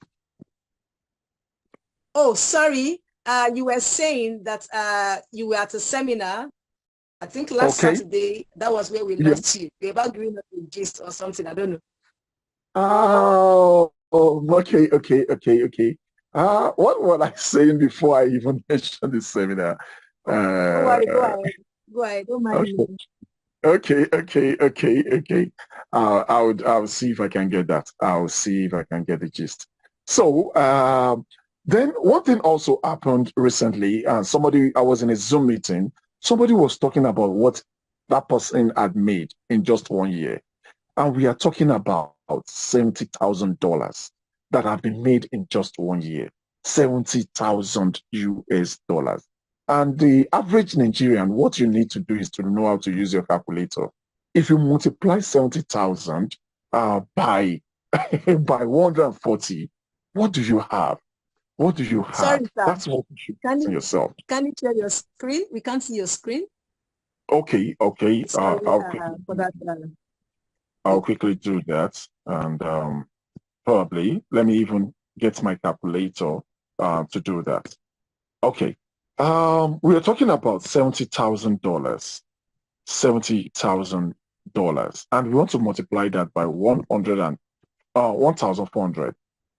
Oh, sorry. You were saying that you were at a seminar. I think last Okay. Saturday, that was where we Yeah. lost you. You're about giving us a gist or something. I don't know. Okay, okay, okay, okay. What was I saying before I even mentioned the seminar? Don't worry, go Uh, ahead. Go ahead. Don't mind okay. me. Okay, okay, okay, okay. I'll see if I can get that. I'll see if I can get the gist. So, then one thing also happened recently. I was in a Zoom meeting. Somebody was talking about what that person had made in just 1 year. And we are talking about $70,000 that have been made in just 1 year. 70,000 US dollars. And the average Nigerian, what you need to do is to know how to use your calculator. If you multiply 70,000 by by 140, what do you have? What do you Sorry, have? sir. That's what you should Can ask you yourself. can you share your screen? We can't see your screen. Okay, okay. Sorry for that. I'll quickly do that. And probably let me even get my calculator to do that. Okay. We are talking about $70,000. $70,000. And we want to multiply that by 1,400.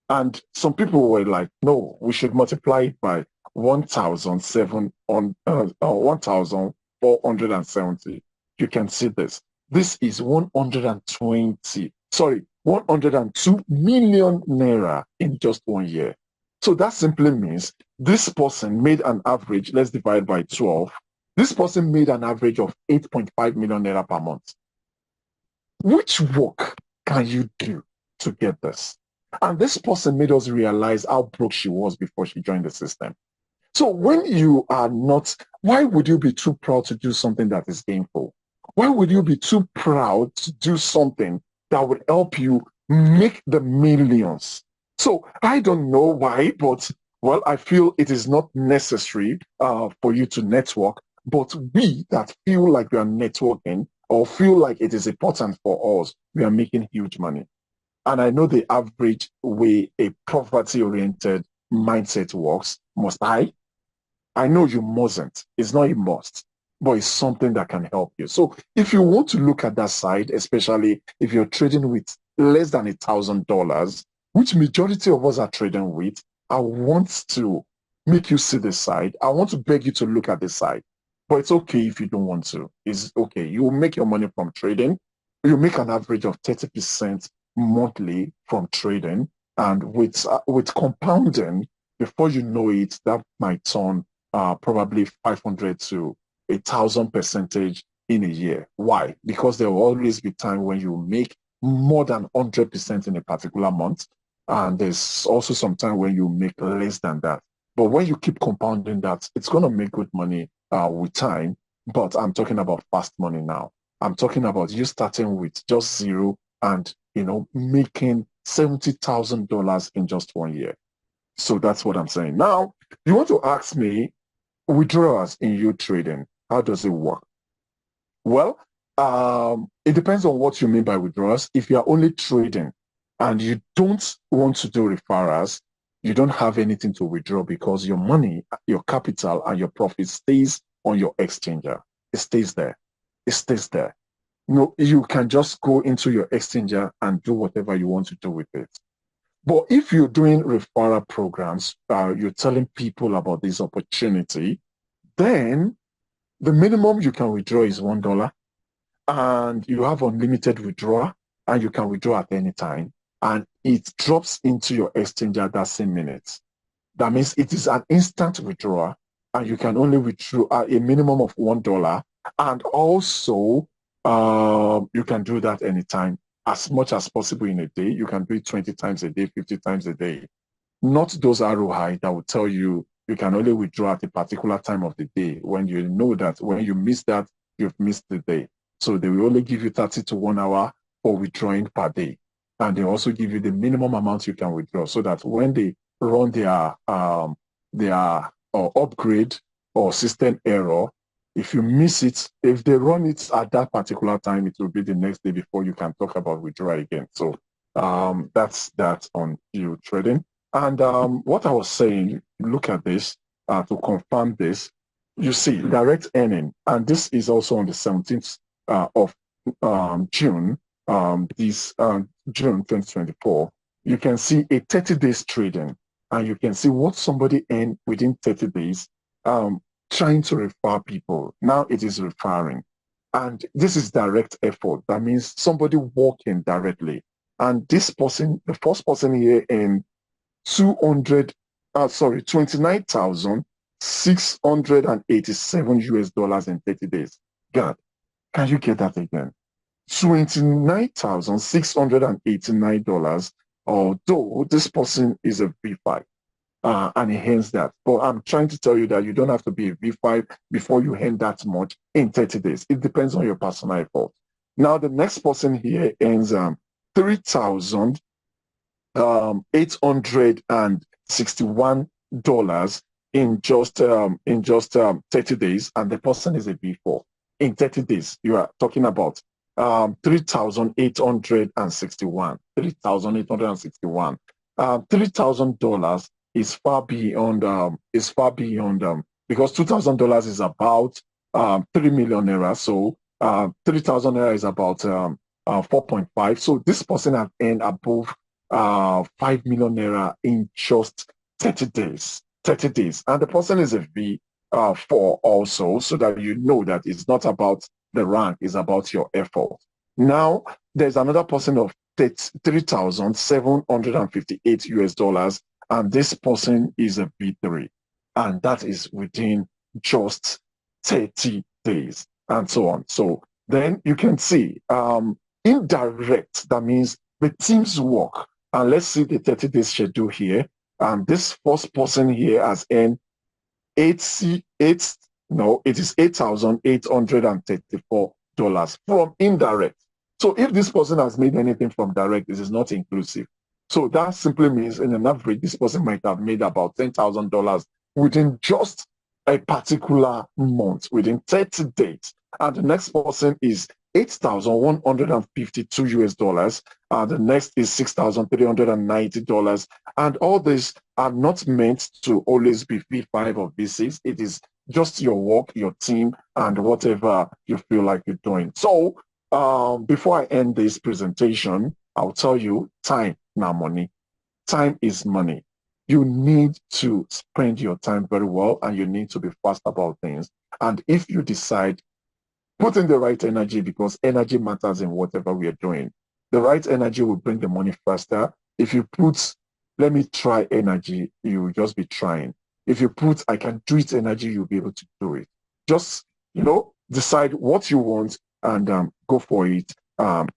And some people were like, no, we should multiply it by 1,470. You can see this. This is 120, sorry, 102 million naira in just 1 year. So that simply means this person made an average, let's divide by 12. This person made an average of 8.5 million naira per month. Which work can you do to get this? And this person made us realize how broke she was before she joined the system. So when you are not, why would you be too proud to do something that is gainful? Why would you be too proud to do something that would help you make the millions? So I don't know why, but well, I feel it is not necessary for you to network. But we that feel like we are networking or feel like it is important for us, we are making huge money. And I know the average way a poverty-oriented mindset works. Must I? I know you mustn't. It's not a must, but it's something that can help you. So if you want to look at that side, especially if you're trading with less than $1,000, which majority of us are trading with, I want to make you see this side. I want to beg you to look at this side. But it's okay if you don't want to. It's okay. You will make your money from trading. You make an average of 30% monthly from trading. And with compounding, before you know it, that might turn probably 500 to 1,000% in a year. Why? Because there will always be time when you make more than 100% in a particular month. And there's also some time when you make less than that. But when you keep compounding that, it's going to make good money with time. But I'm talking about fast money now. I'm talking about you starting with just zero and, making $70,000 in just 1 year. So that's what I'm saying. Now, you want to ask me, withdrawals in uTrading, how does it work? Well, it depends on what you mean by withdrawals. If you are only trading and you don't want to do referrals, you don't have anything to withdraw because your money, your capital, and your profit stays on your exchanger. It stays there. It stays there. You can just go into your exchanger and do whatever you want to do with it. But if you're doing referral programs, you're telling people about this opportunity, then the minimum you can withdraw is $1, and you have unlimited withdrawal, and you can withdraw at any time, and it drops into your exchanger that same minute. That means it is an instant withdrawal, and you can only withdraw a minimum of $1, and also you can do that anytime, as much as possible in a day. You can do it 20 times a day, 50 times a day. Not those ROI that will tell you you can only withdraw at a particular time of the day when you know that when you miss that, you've missed the day. So they will only give you 30 to 1 hour for withdrawing per day. And they also give you the minimum amount you can withdraw so that when they run their upgrade or system error, if you miss it, if they run it at that particular time, it will be the next day before you can talk about withdrawal again. So that's that on uTrading. And what I was saying, look at this to confirm this. You see, direct earning, and this is also on the 17th of June, June 2024. You can see a 30 days trading, and you can see what somebody earned within 30 days trying to refer people. Now it is referring. And this is direct effort. That means somebody working directly. And this person, the first person here in 29,687 US dollars in 30 days. God, can you get that again? $29,689, although this person is a V5. And he earns that. But I'm trying to tell you that you don't have to be a V5 before you earn that much in 30 days. It depends on your personal effort. Now, the next person here earns $3,861 in just 30 days, and the person is a V4. In 30 days, you are talking about 3,861. $3,000 is far beyond because $2,000 is about 3 million naira. So 3,000 naira is about 4.5. So this person has earned above 5 million naira in just 30 days. 30 days, and the person is a V4 also, so that you know that it's not about the rank, it's about your effort. Now there's another person of 3,758 US dollars, and this person is a V3, and that is within just 30 days, and so on. So then you can see indirect, that means the team's work. And let's see the 30 days schedule here. And this first person here has earned it is $8,834 from indirect. So if this person has made anything from direct, this is not inclusive. So that simply means in an average, this person might have made about $10,000 within just a particular month within 30 days. And the next person is 8,152 US dollars. The next is $6,390. And all these are not meant to always be V5 or V6. It is just your work, your team, and whatever you feel like you're doing. So before I end this presentation, I'll tell you time, now money. Time is money. You need to spend your time very well, and you need to be fast about things. And if you decide, put in the right energy, because energy matters in whatever we are doing. The right energy will bring the money faster. If you put, let me try energy, you will just be trying. If you put, I can do it energy, you'll be able to do it. Just, decide what you want and go for it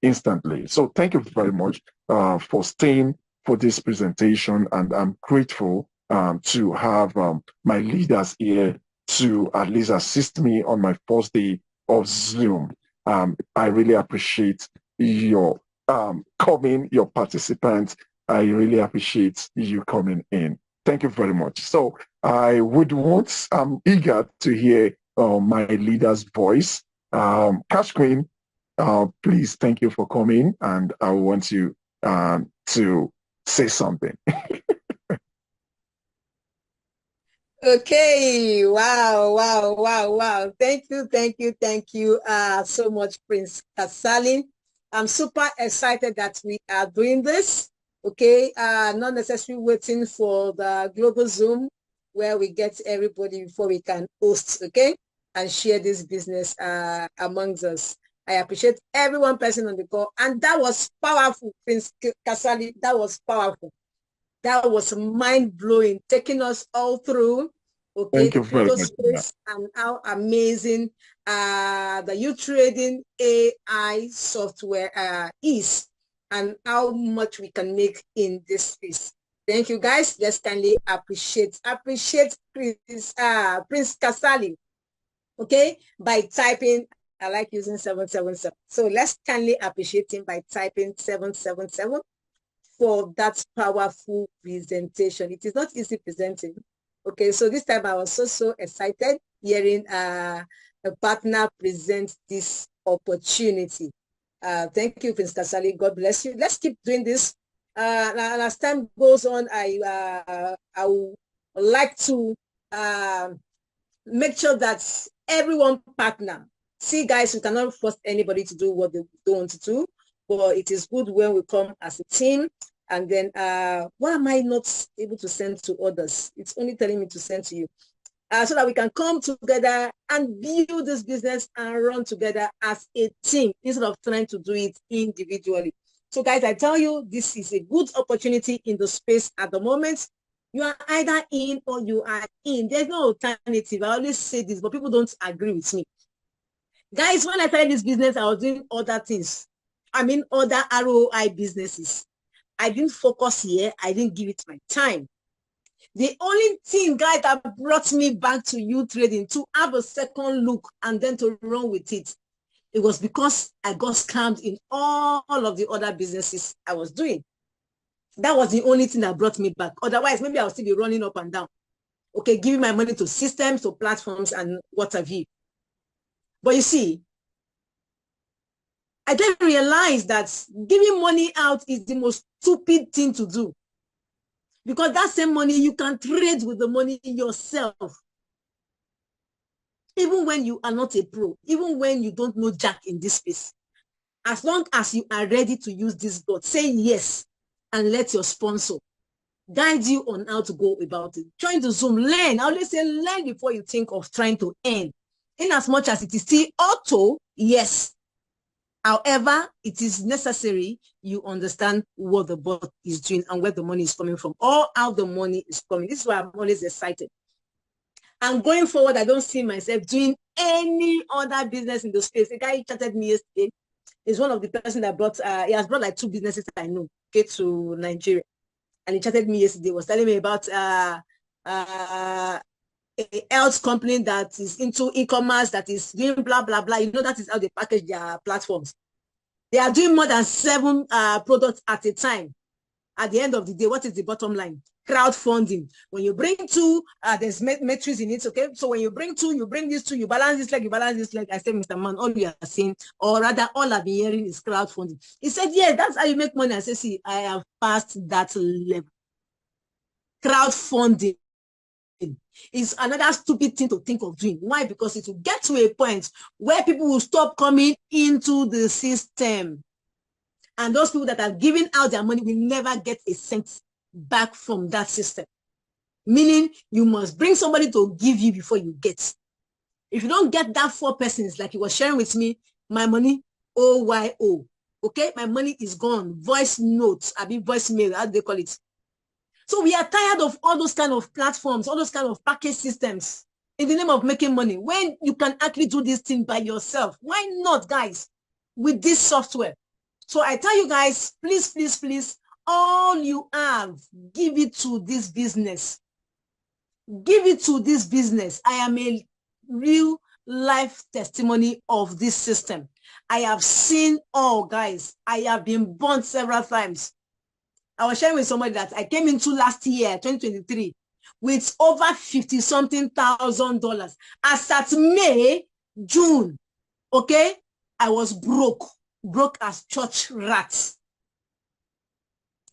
instantly. So thank you very much for staying for this presentation, and I'm grateful to have my leaders here to at least assist me on my first day of Zoom. I really appreciate your coming, your participants. I really appreciate you coming in. Thank you very much. So I'm eager to hear my leader's voice. Cash Queen, please, thank you for coming, and I want you to say something. Okay, wow. Thank you so much, Prince Kasali. I'm super excited that we are doing this. Okay, not necessarily waiting for the global Zoom where we get everybody before we can host, okay, and share this business amongst us. I appreciate every one person on the call, and that was powerful, Prince Kasali. That was powerful. That was mind-blowing, taking us all through, okay, the crypto space and how amazing the uTrading AI software is, and how much we can make in this space. Thank you, guys. Let's kindly appreciate Prince Kasali, okay, by typing, I like using 777. So let's kindly appreciate him by typing 777 for that powerful presentation. It is not easy presenting. Okay, so this time I was so excited hearing a partner present this opportunity. Thank you, Prince Kasali. God bless you. Let's keep doing this. As time goes on, I would like to make sure that everyone partner. See, guys, we cannot force anybody to do what they don't want to do, but it is good when we come as a team. And then why am I not able to send to others? It's only telling me to send to you. So that we can come together and build this business and run together as a team instead of trying to do it individually. So guys, I tell you, this is a good opportunity in the space at the moment. You are either in or you are in. There's no alternative. I always say this, but people don't agree with me. Guys, when I started this business, I was doing other things. I mean, other ROI businesses. I didn't focus here. I didn't give it my time. The only thing, guys, that brought me back to uTrading to have a second look and then to run with it, it was because I got scammed in all of the other businesses I was doing. That was the only thing that brought me back. Otherwise, maybe I would still be running up and down. Okay, giving my money to systems, to platforms, and what have you. But you see, I then realized that giving money out is the most stupid thing to do. Because that same money, you can trade with the money yourself. Even when you are not a pro, even when you don't know jack in this space. As long as you are ready to use this board, say yes and let your sponsor guide you on how to go about it. Join the Zoom, learn. I always say learn before you think of trying to earn. In as much as it is still auto, yes. However, it is necessary you understand what the bot is doing and where the money is coming from, or how the money is coming. This is why I'm always excited. And going forward, I don't see myself doing any other business in the space. The guy chatted me yesterday. Is one of the person that brought, he has brought like 2 businesses I know, okay, to Nigeria. And he chatted me yesterday, was telling me about a health company that is into e-commerce, that is doing blah, blah, blah. You know, that is how they package their platforms. They are doing more than 7 products at a time. at the end of the day, what is the bottom line? Crowdfunding. When you bring two, there's metrics in it, okay? So when you bring two, you bring these two, you balance this leg, you balance this leg. I said, Mr. Man, all you are saying, or rather, all I've been hearing is crowdfunding. He said, yes, that's how you make money. I said, see, I have passed that level. Crowdfunding is another stupid thing to think of doing. Why? Because it will get to a point where people will stop coming into the system. And those people that are giving out their money will never get a cent back from that system. Meaning you must bring somebody to give you before you get. If you don't get that 4 persons, like he was sharing with me, my money, OYO. Okay, my money is gone. Voice notes, voicemail, how do they call it? So we are tired of all those kind of platforms, all those kind of package systems in the name of making money. When you can actually do this thing by yourself, why not, guys, with this software? So I tell you guys, please, please, please, all you have, give it to this business. Give it to this business. I am a real life testimony of this system. I have seen all, guys. I have been burnt several times. I was sharing with somebody that I came into last year, 2023, with over $50-something thousand. As at May, June, okay, I was broke as church rats.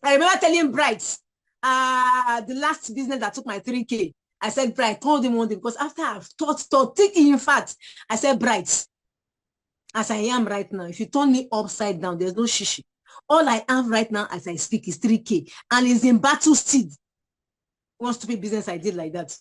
I remember telling Bright, the last business that took my 3K, I said, Bright, told him one day, because after I've thought, in fact, I said, Bright, as I am right now, if you turn me upside down, there's no shishi. All I have right now as I speak is 3K, and it's in battle steed. One stupid business I did like that.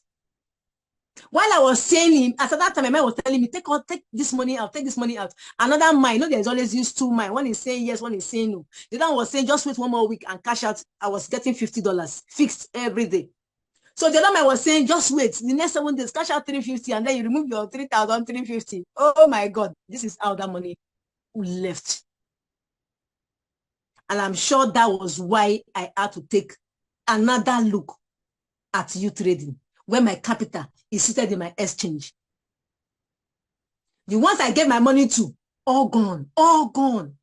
While I was saying him, at that time, my man was telling me, take this money out, take this money out. Another mind, you know, there's always used 2 minds. One is saying yes, one is saying no. The other one was saying, just wait 1 more week and cash out. I was getting $50 fixed every day. So the other man was saying, just wait, the next 7 days, cash out $350, and then you remove your $3,350. Oh my God, this is how that money left. And I'm sure that was why I had to take another look at uTrading, where my capital is seated in my exchange. The ones I gave my money to, all gone, all gone.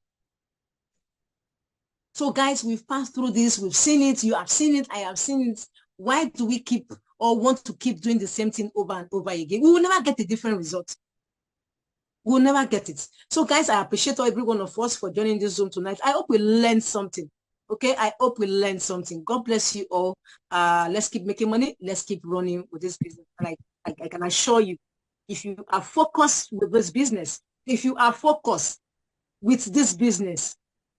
So guys, we've passed through this, we've seen it, you have seen it, I have seen it. Why do we keep or want to keep doing the same thing over and over again? We will never get a different result. We'll never get it. So guys, I appreciate every one of us for joining this Zoom tonight. I hope we learned something. Okay, I hope we learned something. God bless you all. Let's keep making money. Let's keep running with this business. And I can assure you, if you are focused with this business, if you are focused with this business,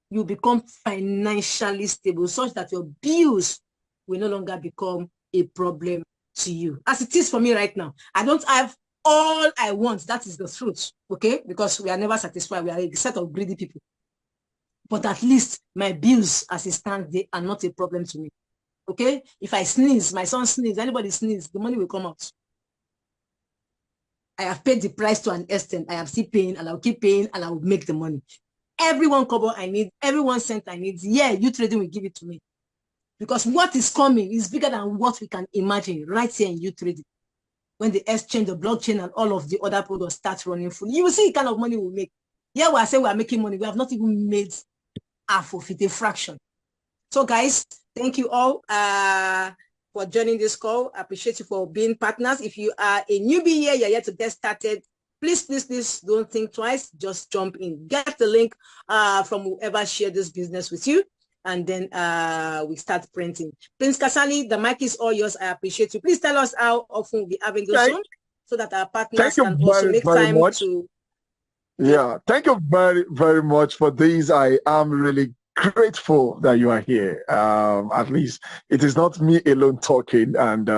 you become financially stable such that your bills will no longer become a problem to you. As it is for me right now, I don't have all I want. That is the truth, okay? Because we are never satisfied. We are a set of greedy people. But at least my bills, as it stands, they are not a problem to me, okay? If I sneeze, my son sneezes, anybody sneezes, the money will come out. I have paid the price to an extent. I am still paying, and I'll keep paying, and I will make the money. Every 1 kobo I need, every 1 cent I need, yeah, uTrading will give it to me. Because what is coming is bigger than what we can imagine right here in uTrading. When the exchange, the blockchain, and all of the other products start running full, you will see the kind of money we'll make. Yeah, we are saying we are making money. We have not even made half of it, a fraction. So guys, thank you all for joining this call. I appreciate you for being partners. If you are a newbie here, you're yet to get started, please, please, please don't think twice. Just jump in. Get the link from whoever shared this business with you. And then we start printing. Prince Kasali, the mic is all yours. I appreciate you. Please tell us how often we'll be having this Zoom so that our partners can also make time to... Yeah, thank you very, very much for this. I am really grateful that you are here. At least it is not me alone talking, and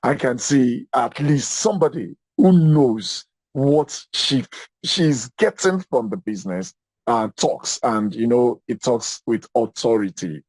I can see at least somebody who knows what she's getting from the business talks, and you know, it talks with authority.